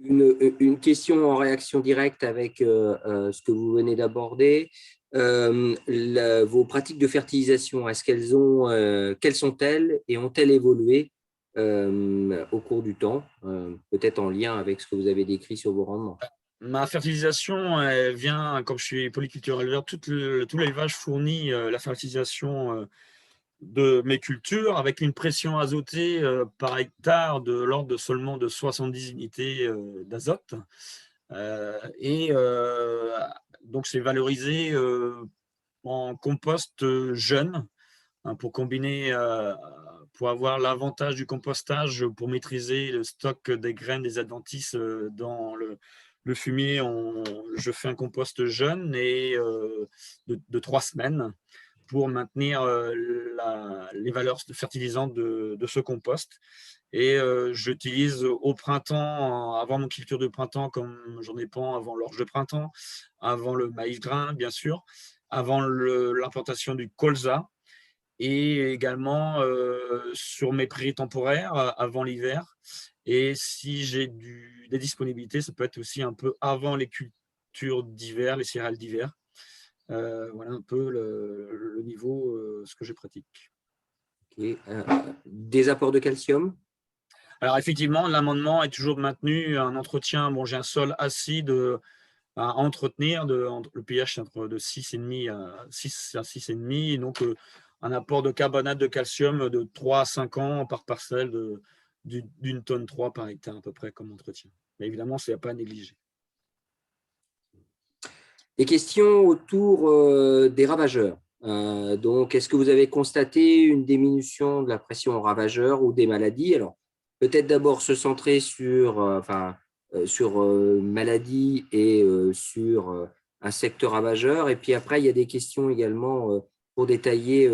Une question en réaction directe avec ce que vous venez d'aborder. Vos pratiques de fertilisation, quelles sont-elles et ont-elles évolué au cours du temps, peut-être en lien avec ce que vous avez décrit sur vos rendements? Ma fertilisation, elle vient, comme je suis polyculteur éleveur, tout l'élevage fournit la fertilisation de mes cultures avec une pression azotée par hectare de l'ordre de seulement de 70 unités d'azote. Donc, c'est valorisé en compost jeune pour combiner, pour avoir l'avantage du compostage, pour maîtriser le stock des graines des adventices dans le fumier. Je fais un compost jeune et de 3 semaines pour maintenir les valeurs fertilisantes de ce compost. Et j'utilise au printemps, avant mon culture de printemps, comme j'en ai pas avant l'orge de printemps, avant le maïs grain, bien sûr, avant l'implantation du colza, et également sur mes prairies temporaires avant l'hiver. Et si j'ai des disponibilités, ça peut être aussi un peu avant les cultures d'hiver, les céréales d'hiver. Voilà un peu le niveau, ce que je pratique. Okay. Des apports de calcium? Alors effectivement, l'amendement est toujours maintenu, un entretien. Bon, j'ai un sol acide à entretenir, le pH entre de 6,5 à 6,5, et donc un apport de carbonate de calcium de 3 à 5 ans par parcelle d'une tonne 3 par hectare à peu près comme entretien. Mais évidemment, ce n'est pas à négliger. Des questions autour des ravageurs. Donc, est-ce que vous avez constaté une diminution de la pression aux ravageurs ou des maladies? Alors, peut-être d'abord se centrer sur maladies et sur insectes ravageurs. Et puis après, il y a des questions également pour détailler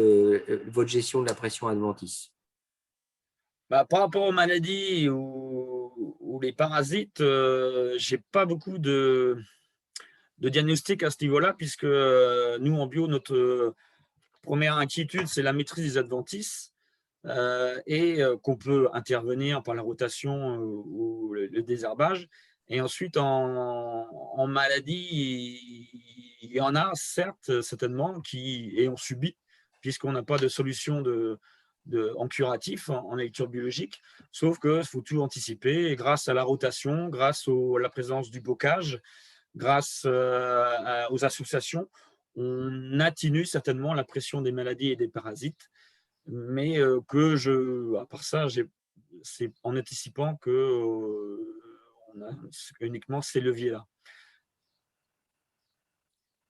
votre gestion de la pression adventice. Par rapport aux maladies ou les parasites, je n'ai pas beaucoup de diagnostic à ce niveau-là, puisque nous, en bio, notre première inquiétude, c'est la maîtrise des adventices et qu'on peut intervenir par la rotation ou le désherbage. Et ensuite, en maladie, il y en a, certes, certainement, et on subit, puisqu'on n'a pas de solution en curatif, en lecture biologique, sauf qu'il faut tout anticiper. Et grâce à la rotation, grâce à la présence du bocage, grâce aux associations, on atténue certainement la pression des maladies et des parasites, mais à part ça, c'est en anticipant on a uniquement ces leviers-là.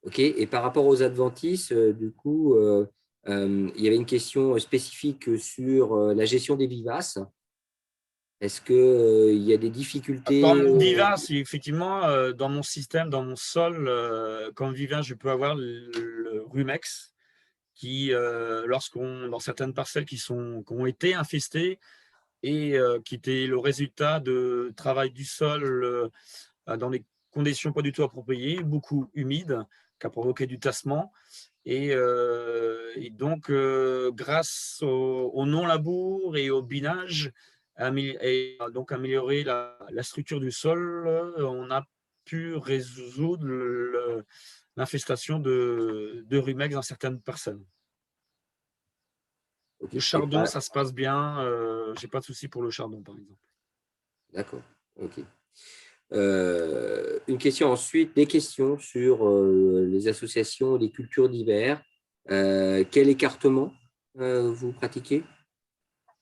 OK. Et par rapport aux adventices, du coup, il y avait une question spécifique sur la gestion des vivaces. Est-ce qu'il y a des difficultés? Comme vivace, effectivement, dans mon système, dans mon sol, comme vivace, je peux avoir le rumex qui, dans certaines parcelles qui ont été infestées et qui étaient le résultat de travail du sol dans des conditions pas du tout appropriées, beaucoup humides, qui a provoqué du tassement. Et donc, grâce au non-labour et au binage, et donc améliorer la structure du sol, on a pu résoudre l'infestation de rumex dans certaines parcelles. Okay. Le chardon, ça se passe bien. Je n'ai pas de souci pour le chardon, par exemple. D'accord. OK. Une question ensuite, des questions sur les associations, les cultures d'hiver. Quel écartement vous pratiquez?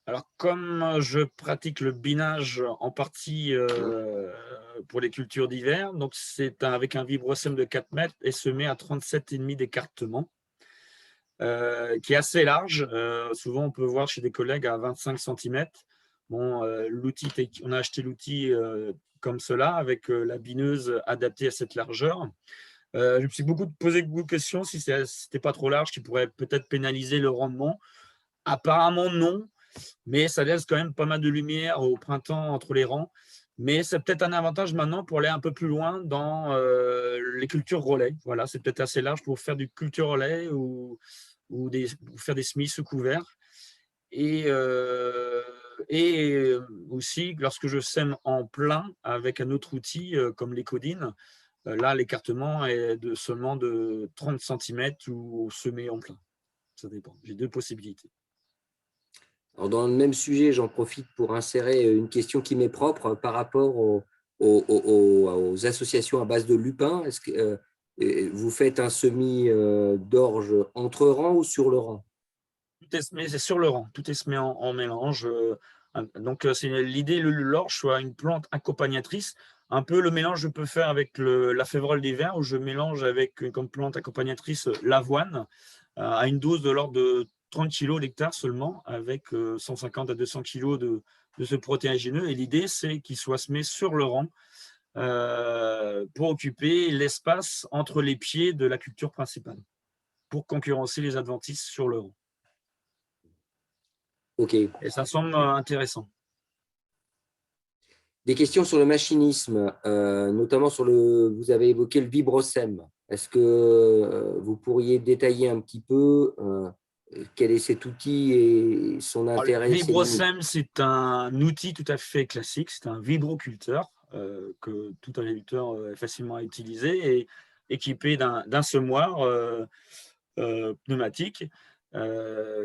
Alors, comme je pratique le binage en partie pour les cultures d'hiver, donc c'est avec un vibrocème de 4 mètres et semé à 37,5 d'écartement, qui est assez large. Souvent, on peut voir chez des collègues à 25 cm. Bon, on a acheté l'outil comme cela, avec la bineuse adaptée à cette largeur. Je me suis posé beaucoup de questions si c'était pas trop large, qui pourrait peut-être pénaliser le rendement. Apparemment, non. Mais ça laisse quand même pas mal de lumière au printemps entre les rangs. Mais c'est peut-être un avantage maintenant pour aller un peu plus loin dans les cultures relais. Voilà, c'est peut-être assez large pour faire du culture relais ou faire des semis sous couvert. Et, euh, et aussi, lorsque je sème en plein avec un autre outil comme l'écodine, là, l'écartement est seulement de 30 cm ou semé en plein. Ça dépend. J'ai deux possibilités. Alors, dans le même sujet, j'en profite pour insérer une question qui m'est propre par rapport aux associations à base de lupin. Est-ce que vous faites un semis d'orge entre rangs ou sur le rang? Mais c'est sur le rang, tout est semé en mélange. Donc, c'est l'idée, l'orge soit une plante accompagnatrice. Un peu le mélange je peux faire avec la févrole d'hiver, où je mélange avec comme plante accompagnatrice l'avoine à une dose de l'ordre de 30 kg d'hectare seulement, avec 150 à 200 kg de ce protéagineux. Et l'idée, c'est qu'il soit semé sur le rang pour occuper l'espace entre les pieds de la culture principale, pour concurrencer les adventices sur le rang. Ok. Et ça semble intéressant. Des questions sur le machinisme, notamment vous avez évoqué le vibrocème. Est-ce que vous pourriez détailler un petit peu quel est cet outil et son Alors, le intérêt, ses limites? vibrocème, c'est un outil tout à fait classique. C'est un vibroculteur que tout agriculteur est facilement à utiliser et équipé d'un semoir pneumatique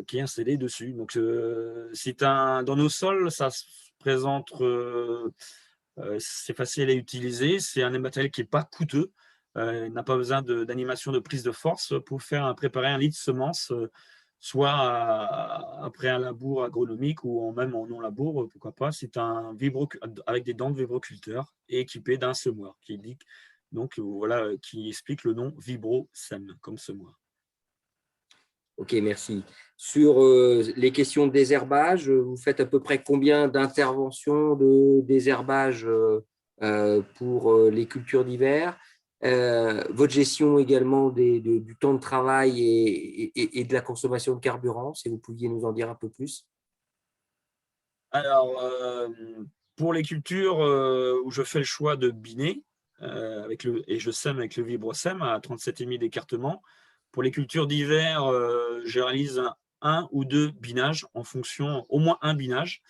qui est installé dessus. Donc, dans nos sols, ça se présente, c'est facile à utiliser. C'est un matériel qui n'est pas coûteux. Il n'a pas besoin d'animation de prise de force pour préparer un lit de semences, soit après un labour agronomique ou même en non-labour, pourquoi pas. C'est un avec des dents de vibroculteur et équipé d'un semoir qui explique le nom vibrocème comme semoir. Ok, merci. Sur les questions de désherbage, vous faites à peu près combien d'interventions de désherbage pour les cultures d'hiver? Votre gestion également du temps de travail et de la consommation de carburant, si vous pouviez nous en dire un peu plus. Alors, pour les cultures où je fais le choix de biner, et je sème avec le vibrocème à 37,5 d'écartement, pour les cultures d'hiver, je réalise un ou deux binages en fonction, au moins un binage,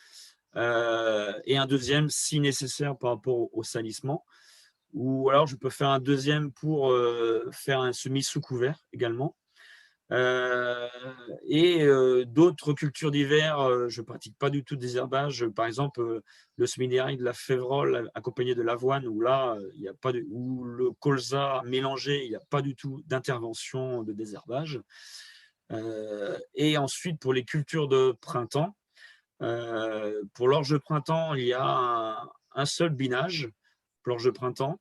et un deuxième si nécessaire par rapport au salissement. Ou alors, je peux faire un deuxième pour faire un semis sous couvert également. Et d'autres cultures d'hiver, je ne pratique pas du tout de désherbage. Par exemple, le séminaire de la févrole accompagné de l'avoine, où là, il y a pas ou le colza mélangé, il n'y a pas du tout d'intervention de désherbage. Et ensuite, pour les cultures de printemps, pour l'orge de printemps, il y a un seul binage pour l'orge de printemps.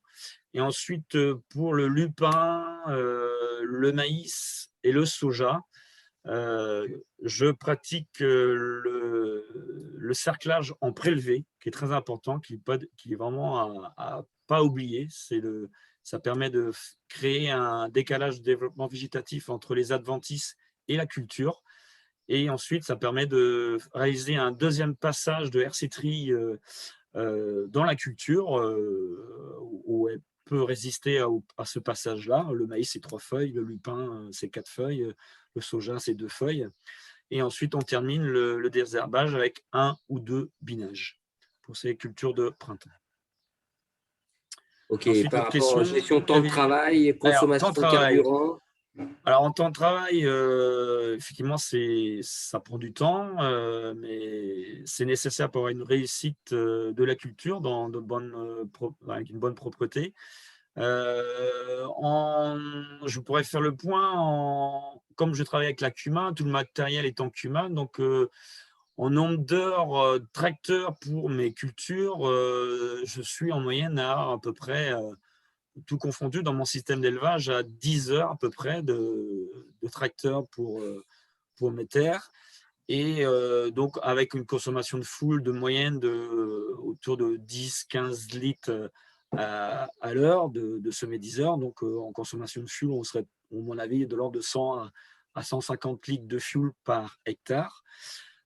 Et ensuite, pour le lupin, le maïs et le soja, je pratique le cerclage en prélevé, qui est très important, qui est vraiment à pas oublier. Ça permet de créer un décalage de développement végétatif entre les adventices et la culture. Et ensuite, ça permet de réaliser un deuxième passage de hercétrie dans la culture où elle peut résister à ce passage-là. Le maïs, c'est 3 feuilles, le lupin, c'est 4 feuilles, le soja, c'est 2 feuilles. Et ensuite, on termine le désherbage avec 1 ou 2 binages pour ces cultures de printemps. Ok, Ensuite, par l'autre rapport à question. la gestion de temps de travail, Alors, temps consommation de de travail. carburant. Alors, en temps de travail, effectivement, ça prend du temps, mais c'est nécessaire pour avoir une réussite de la culture avec une bonne propreté. Je pourrais faire le point comme je travaille avec la Cuma, tout le matériel est en Cuma, donc En nombre d'heures tracteur pour mes cultures, je suis en moyenne à peu près, tout confondu dans mon système d'élevage, à 10 heures à peu près de tracteur pour mes terres. Et donc, avec une consommation de foule de moyenne autour de 10-15 litres à l'heure de semer 10 heures. Donc, en consommation de fuel, on serait, à mon avis, de l'ordre de 100 à 150 litres de fuel par hectare.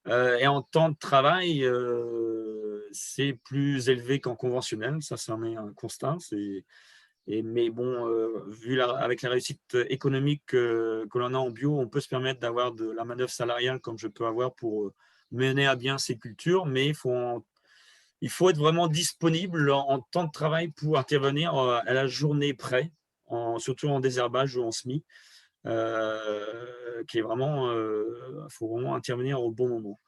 Et en temps de travail, c'est plus élevé qu'en conventionnel. Ça, c'en est un constat. Mais bon, avec la réussite économique que l'on a en bio, on peut se permettre d'avoir de la manœuvre salariale comme je peux avoir pour mener à bien ces cultures, mais il faut être vraiment disponible en temps de travail pour intervenir à la journée près, surtout en désherbage ou en semis, qui est vraiment, faut vraiment intervenir au bon moment.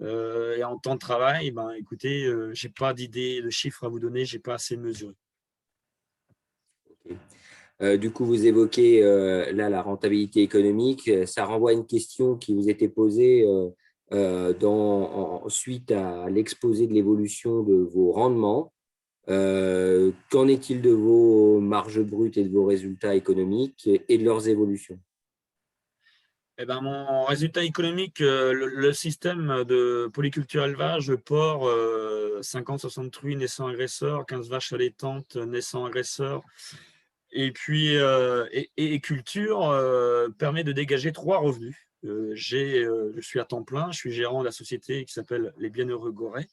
Et en temps de travail, ben, écoutez, je n'ai pas d'idée de chiffres à vous donner, je n'ai pas assez mesuré. Du coup, vous évoquez là la rentabilité économique. Ça renvoie à une question qui vous était posée suite à l'exposé de l'évolution de vos rendements. Qu'en est-il de vos marges brutes et de vos résultats économiques et de leurs évolutions? Eh ben, mon résultat économique, le système de polyculture élevage, porc, 50-60 truies naissant agresseurs, 15 vaches allaitantes naissant agresseurs, et puis et culture permet de dégager 3 revenus. Je suis à temps plein, je suis gérant de la société qui s'appelle Les Bienheureux Gorets,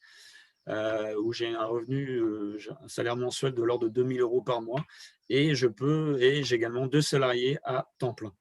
où j'ai un revenu, un salaire mensuel de l'ordre de 2 000 € par mois, et j'ai également 2 salariés à temps plein.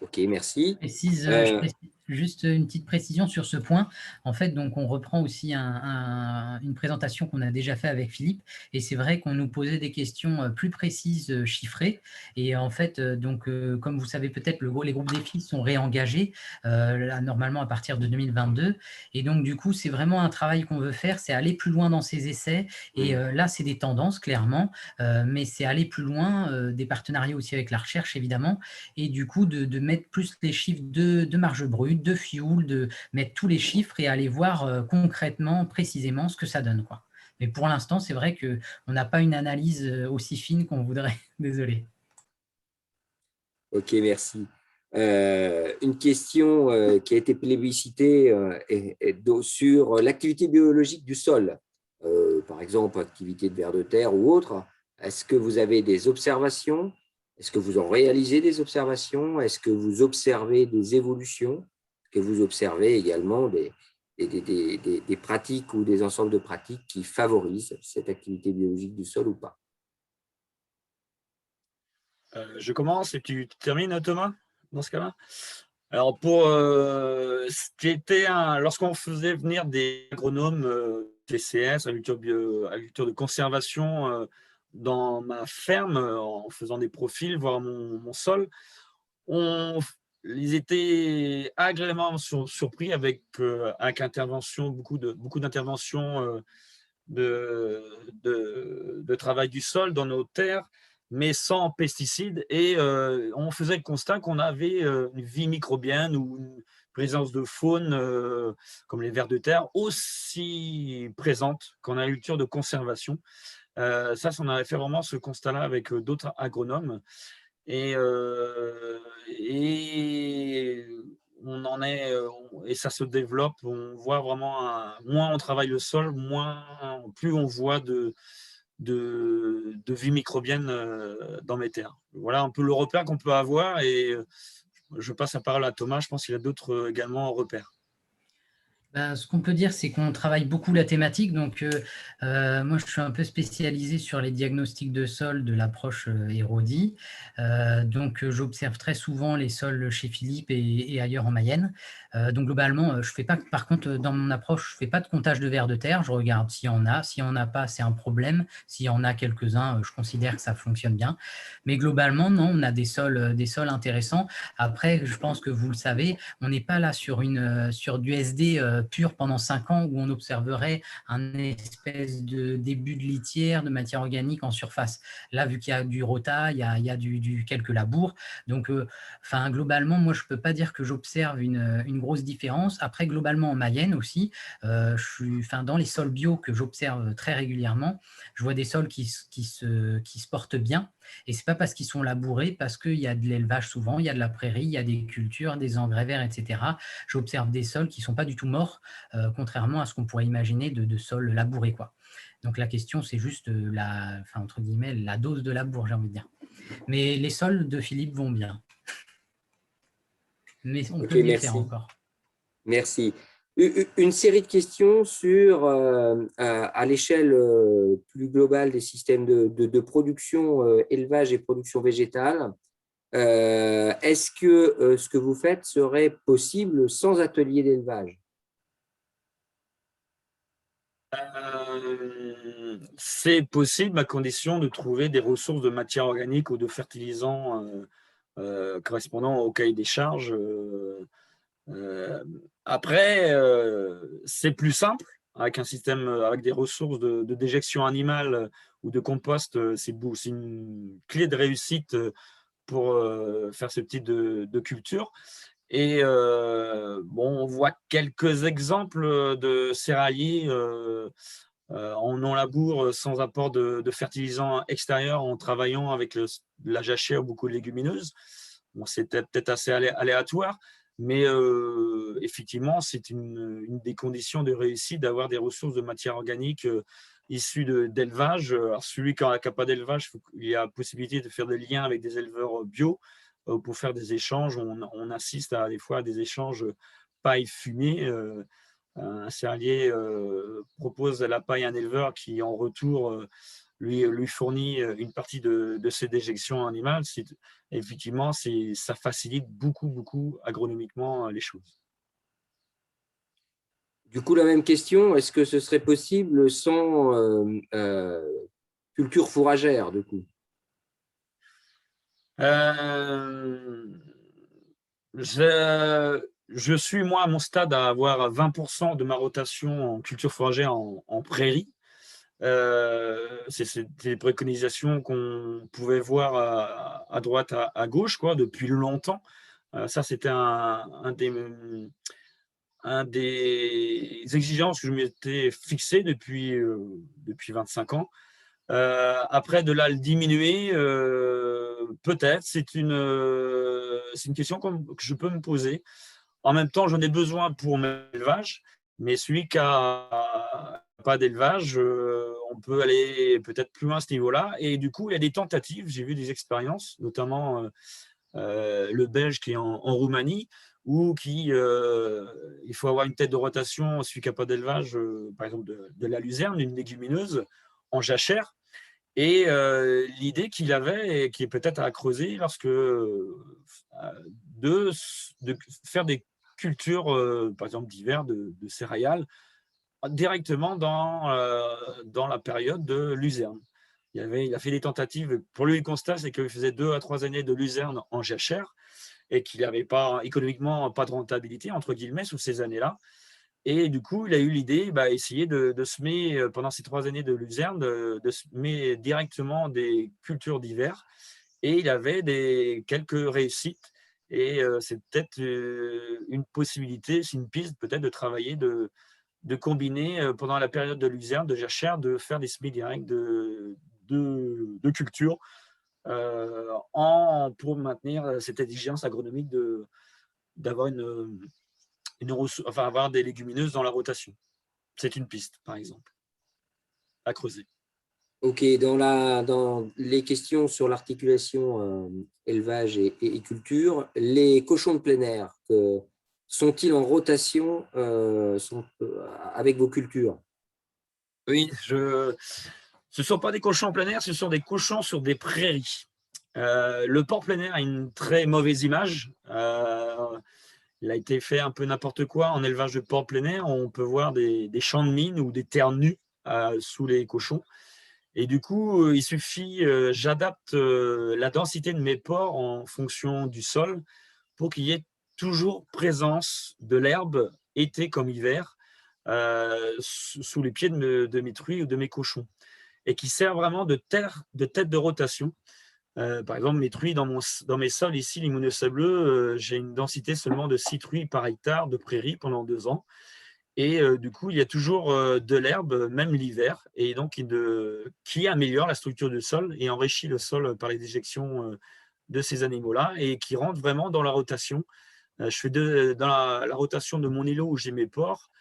Ok, merci. Je précise juste une petite précision sur ce point. En fait, donc, on reprend aussi une présentation qu'on a déjà fait avec Philippe. Et c'est vrai qu'on nous posait des questions plus précises, chiffrées. Et en fait, donc, comme vous savez peut-être, les groupes défis sont réengagés là, normalement à partir de 2022. Et donc, du coup, c'est vraiment un travail qu'on veut faire, c'est aller plus loin dans ces essais. Et là, c'est des tendances, clairement. Mais c'est aller plus loin, des partenariats aussi avec la recherche, évidemment. Et du coup, de mettre plus les chiffres de marge brute, de fuel, de mettre tous les chiffres et aller voir concrètement, précisément ce que ça donne, quoi. Mais pour l'instant, c'est vrai qu'on n'a pas une analyse aussi fine qu'on voudrait. Désolé. Ok, merci. Une question qui a été plébiscitée sur l'activité biologique du sol, par exemple, activité de vers de terre ou autre. Est-ce que vous avez des observations? Est-ce que vous en réalisez des observations? Est-ce que vous observez des évolutions? Est-ce que vous observez également des pratiques ou des ensembles de pratiques qui favorisent cette activité biologique du sol ou pas? Je commence et tu termines, Thomas, dans ce cas-là. Alors, lorsqu'on faisait venir des agronomes TCS, agriculture de conservation, dans ma ferme, en faisant des profils, voir mon sol, ils étaient agréablement surpris avec intervention, beaucoup d'interventions de travail du sol dans nos terres, mais sans pesticides. Et on faisait le constat qu'on avait une vie microbienne ou une présence de faune, comme les vers de terre, aussi présente qu'en agriculture de conservation. Ça, on avait fait vraiment ce constat-là avec d'autres agronomes. Et on en est, et ça se développe. On voit vraiment, moins on travaille le sol, plus on voit de vie microbienne dans mes terres. Voilà un peu le repère qu'on peut avoir, et je passe la parole à Thomas. Je pense qu'il a d'autres également repères. Ben, ce qu'on peut dire, c'est qu'on travaille beaucoup la thématique. Donc, moi, je suis un peu spécialisé sur les diagnostics de sol de l'approche Érodi. Donc, j'observe très souvent les sols chez Philippe et ailleurs en Mayenne. Donc, globalement, je fais pas, par contre, dans mon approche, je ne fais pas de comptage de vers de terre. Je regarde s'il y en a. S'il n'y en a pas, c'est un problème. S'il y en a quelques-uns, je considère que ça fonctionne bien. Mais globalement, non, on a des sols intéressants. Après, je pense que vous le savez, on n'est pas là sur du SD pur pendant 5 ans, où on observerait un espèce de début de litière, de matière organique en surface. Là, vu qu'il y a du rota, il y a quelques labours. Donc, globalement, moi, je ne peux pas dire que j'observe une grosse différence. Après, globalement, en Mayenne aussi, dans les sols bio que j'observe très régulièrement, je vois des sols qui se portent bien. Et ce n'est pas parce qu'ils sont labourés, parce qu'il y a de l'élevage souvent, il y a de la prairie, il y a des cultures, des engrais verts, etc. J'observe des sols qui ne sont pas du tout morts, contrairement à ce qu'on pourrait imaginer de sols labourés, quoi. Donc la question, c'est juste entre guillemets, la dose de labour, j'ai envie de dire. Mais les sols de Philippe vont bien. Mais on peut mieux faire encore. Merci. Une série de questions sur, à l'échelle plus globale des systèmes de production, élevage et production végétale. Est-ce que ce que vous faites serait possible sans atelier d'élevage? C'est possible à condition de trouver des ressources de matière organique ou de fertilisants correspondant au cahier des charges. Après, c'est plus simple avec un système, avec des ressources de déjection animale ou de compost. C'est une clé de réussite pour faire ce type de culture. Et on voit quelques exemples de céréaliers en non-labour sans apport de fertilisants extérieurs en travaillant avec la jachère ou beaucoup de légumineuses. Bon, c'est peut-être assez aléatoire, mais effectivement, c'est une des conditions de réussite d'avoir des ressources de matière organique issues d'élevage. Alors, celui qui n'a pas d'élevage, il y a possibilité de faire des liens avec des éleveurs bio pour faire des échanges. On assiste des fois à des échanges paille-fumée. Un céréalier propose la paille à un éleveur qui, en retour, lui fournit une partie de ses déjections animales. Effectivement, ça facilite beaucoup agronomiquement les choses. Du coup, la même question, est-ce que ce serait possible sans culture fourragère, du coup? Je suis, moi, à mon stade, à avoir 20% de ma rotation en culture fourragère en prairie. C'est des préconisations qu'on pouvait voir à droite, à gauche, quoi, depuis longtemps. Ça, c'était un des exigences que je m'étais fixé depuis 25 ans. Après, de là, le diminuer, peut-être, c'est une question que je peux me poser. En même temps, j'en ai besoin pour mon élevage, mais celui qui n'a pas d'élevage, on peut aller peut-être plus loin à ce niveau-là. Et du coup, il y a des tentatives, j'ai vu des expériences, notamment le Belge qui est en Roumanie, où il faut avoir une tête de rotation, celui qui n'a pas d'élevage, par exemple de la luzerne, une légumineuse, en jachère. Et l'idée qu'il avait, et qui est peut-être à creuser, de faire des cultures, par exemple d'hiver, de céréales, directement dans la période de luzerne. Il a fait des tentatives. Pour lui, le constat, c'est qu'il faisait 2 à 3 années de luzerne en jachère et qu'il n'avait pas, économiquement, pas de rentabilité, entre guillemets, sous ces années-là. Et du coup, il a eu l'idée, essayer de semer, pendant ces 3 années de luzerne, de semer directement des cultures d'hiver. Et il avait quelques réussites. Et c'est peut-être une possibilité, c'est une piste peut-être de travailler, de combiner pendant la période de luzerne, de jachère, de faire des semis directs de culture pour maintenir cette exigence agronomique d'avoir avoir des légumineuses dans la rotation. C'est une piste, par exemple, à creuser. Ok, dans les questions sur l'articulation élevage et culture, les cochons de plein air, sont-ils en rotation avec vos cultures? Oui, ce ne sont pas des cochons en plein air, ce sont des cochons sur des prairies. Le porc plein air a une très mauvaise image. Il a été fait un peu n'importe quoi en élevage de porc plein air. On peut voir des champs de mine ou des terres nues sous les cochons. Et du coup, il suffit, j'adapte la densité de mes porcs en fonction du sol pour qu'il y ait toujours présence de l'herbe été comme hiver, sous les pieds de mes truies ou de mes cochons, et qui sert vraiment de tête de rotation. Par exemple, mes truies dans mes sols ici, limoneux-sableux, j'ai une densité seulement de 6 truies par hectare de prairie pendant 2 ans. Et du coup, il y a toujours de l'herbe, même l'hiver, et donc qui améliore la structure du sol et enrichit le sol par les déjections de ces animaux-là, et qui rentre vraiment dans la rotation. Je fais dans la rotation de mon îlot où j'ai mes porcs.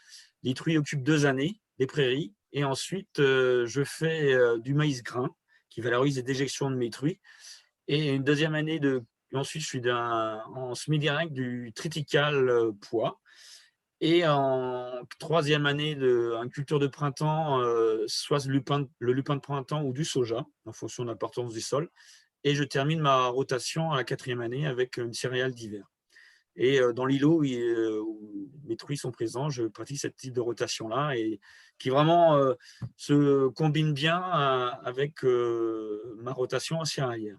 Les truies occupent 2 années, des prairies, et ensuite je fais du maïs grain qui valorise les déjections de mes truies. Et une deuxième année ensuite, je suis en semi-direct du triticale pois. Et en troisième année en culture de printemps, soit le lupin de printemps ou du soja, en fonction de l'importance du sol. Et je termine ma rotation à la 4e année avec une céréale d'hiver. Et dans l'îlot où mes truies sont présents, je pratique ce type de rotation-là, et qui vraiment se combine bien avec ma rotation céréalière.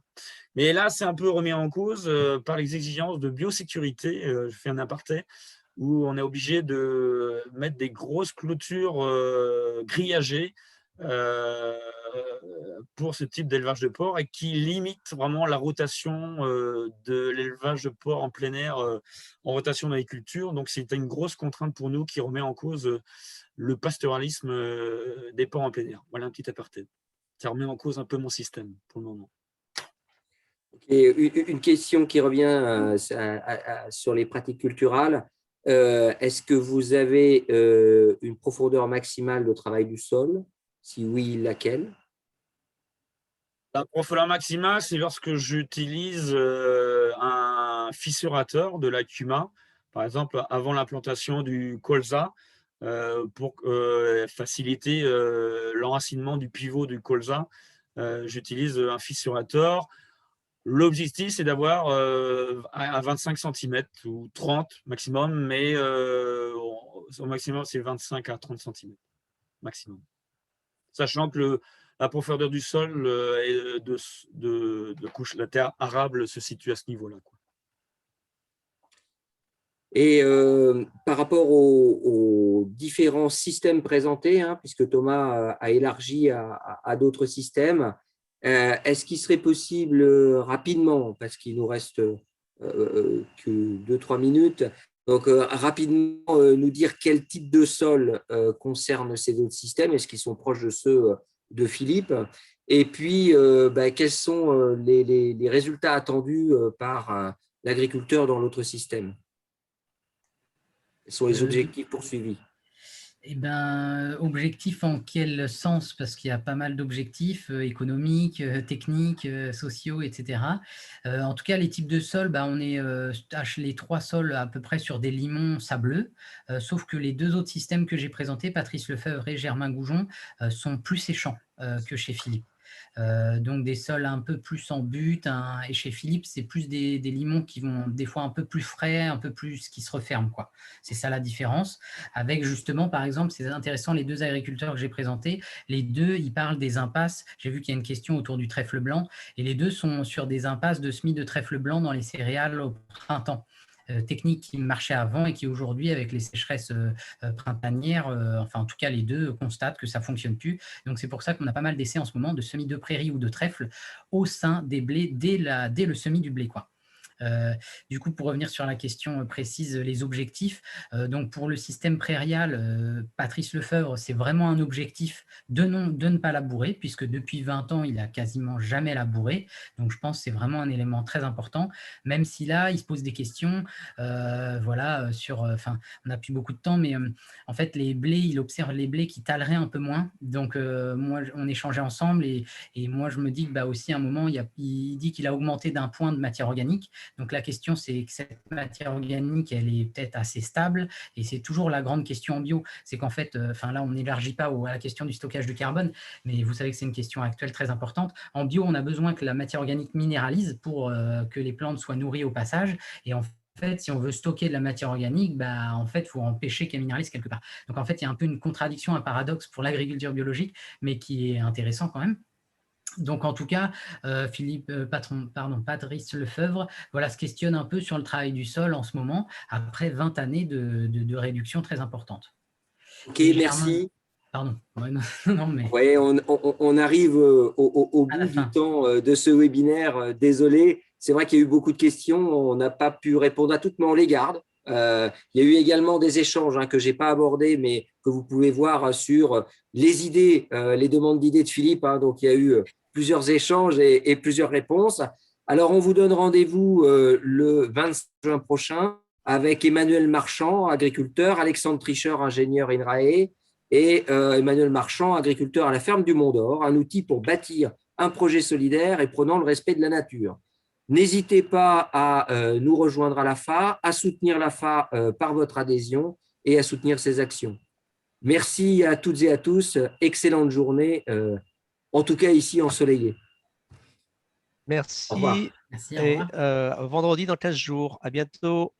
Mais là, c'est un peu remis en cause par les exigences de biosécurité. Je fais un aparté où on est obligé de mettre des grosses clôtures grillagées pour ce type d'élevage de porc, et qui limite vraiment la rotation de l'élevage de porc en plein air en rotation d'agriculture. Donc, c'est une grosse contrainte pour nous qui remet en cause le pastoralisme des porcs en plein air. Voilà un petit aparté. Ça remet en cause un peu mon système pour le moment. Et une question qui revient sur les pratiques culturales. Est-ce que vous avez une profondeur maximale de travail du sol? Si oui, laquelle? La profondeur maximale, c'est lorsque j'utilise un fissurateur de la CUMA, par exemple avant l'implantation du colza, pour faciliter l'enracinement du pivot du colza. J'utilise un fissurateur. L'objectif, c'est d'avoir à 25 cm ou 30 maximum, mais au maximum, c'est 25 à 30 cm maximum. Sachant que la profondeur du sol et de couche, la terre arable se situe à ce niveau-là. Et par rapport aux différents systèmes présentés, hein, puisque Thomas a élargi à d'autres systèmes, est-ce qu'il serait possible rapidement, parce qu'il nous reste que 2-3 minutes, donc rapidement nous dire quel type de sol concerne ces autres systèmes? Est-ce qu'ils sont proches de ceux de Philippe? Et puis, quels sont les résultats attendus par l'agriculteur dans l'autre système? Quels sont les objectifs poursuivis? Eh ben, objectifs en quel sens? Parce qu'il y a pas mal d'objectifs économiques, techniques, sociaux, etc. En tout cas, les types de sols, on est les 3 sols à peu près sur des limons sableux, sauf que les 2 autres systèmes que j'ai présentés, Patrice Lefebvre et Germain Goujon, sont plus séchants que chez Philippe. Donc des sols un peu plus en butte, et chez Philippe, c'est plus des limons qui vont des fois un peu plus frais, un peu plus qui se referment, quoi. C'est ça la différence. Avec justement, par exemple, c'est intéressant, les 2 agriculteurs que j'ai présentés, les 2, ils parlent des impasses. J'ai vu qu'il y a une question autour du trèfle blanc, et les 2 sont sur des impasses de semis de trèfle blanc dans les céréales au printemps. Technique qui marchait avant et qui aujourd'hui, avec les sécheresses printanières, enfin en tout cas les 2 constatent que ça ne fonctionne plus. Donc c'est pour ça qu'on a pas mal d'essais en ce moment de semis de prairie ou de trèfle au sein des blés dès le semis du blé, quoi. Du coup, pour revenir sur la question précise, les objectifs, donc pour le système prairial, Patrice Lefebvre, c'est vraiment un objectif de ne pas labourer, puisque depuis 20 ans, il n'a quasiment jamais labouré. Donc, je pense que c'est vraiment un élément très important, même si là, il se pose des questions, voilà, on n'a plus beaucoup de temps, mais en fait, les blés, il observe les blés qui taleraient un peu moins. Donc, moi, on échangeait ensemble, et moi, je me dis que aussi, à un moment, il dit qu'il a augmenté d'1 point de matière organique. Donc la question, c'est que cette matière organique, elle est peut-être assez stable, et c'est toujours la grande question en bio. C'est qu'en fait, là, on n'élargit pas à la question du stockage du carbone, mais vous savez que c'est une question actuelle très importante. En bio, on a besoin que la matière organique minéralise pour que les plantes soient nourries au passage, et en fait, si on veut stocker de la matière organique, en fait, il faut empêcher qu'elle minéralise quelque part. Donc en fait, il y a un peu une contradiction, un paradoxe pour l'agriculture biologique, mais qui est intéressant quand même. Donc, en tout cas, Patrice Lefebvre se questionne un peu sur le travail du sol en ce moment, après 20 années de réduction très importante. Ok, merci. Pardon. Ouais, non, mais... Ouais, on arrive au bout du temps de ce webinaire. Désolé, c'est vrai qu'il y a eu beaucoup de questions. On n'a pas pu répondre à toutes, mais on les garde. Il y a eu également des échanges que je n'ai pas abordés, mais que vous pouvez voir sur les idées, les demandes d'idées de Philippe. Donc, il y a eu plusieurs échanges et plusieurs réponses. Alors, on vous donne rendez-vous le 25 juin prochain avec Emmanuel Marchand, agriculteur, Alexandre Tricher, ingénieur INRAE, et Emmanuel Marchand, agriculteur à la ferme du Mont d'Or, un outil pour bâtir un projet solidaire et prenant le respect de la nature. N'hésitez pas à nous rejoindre à l'AFA, à soutenir l'AFA par votre adhésion et à soutenir ses actions. Merci à toutes et à tous. Excellente journée, en tout cas ici ensoleillée. Merci. Au revoir. Merci, au revoir. Et vendredi dans 15 jours. À bientôt.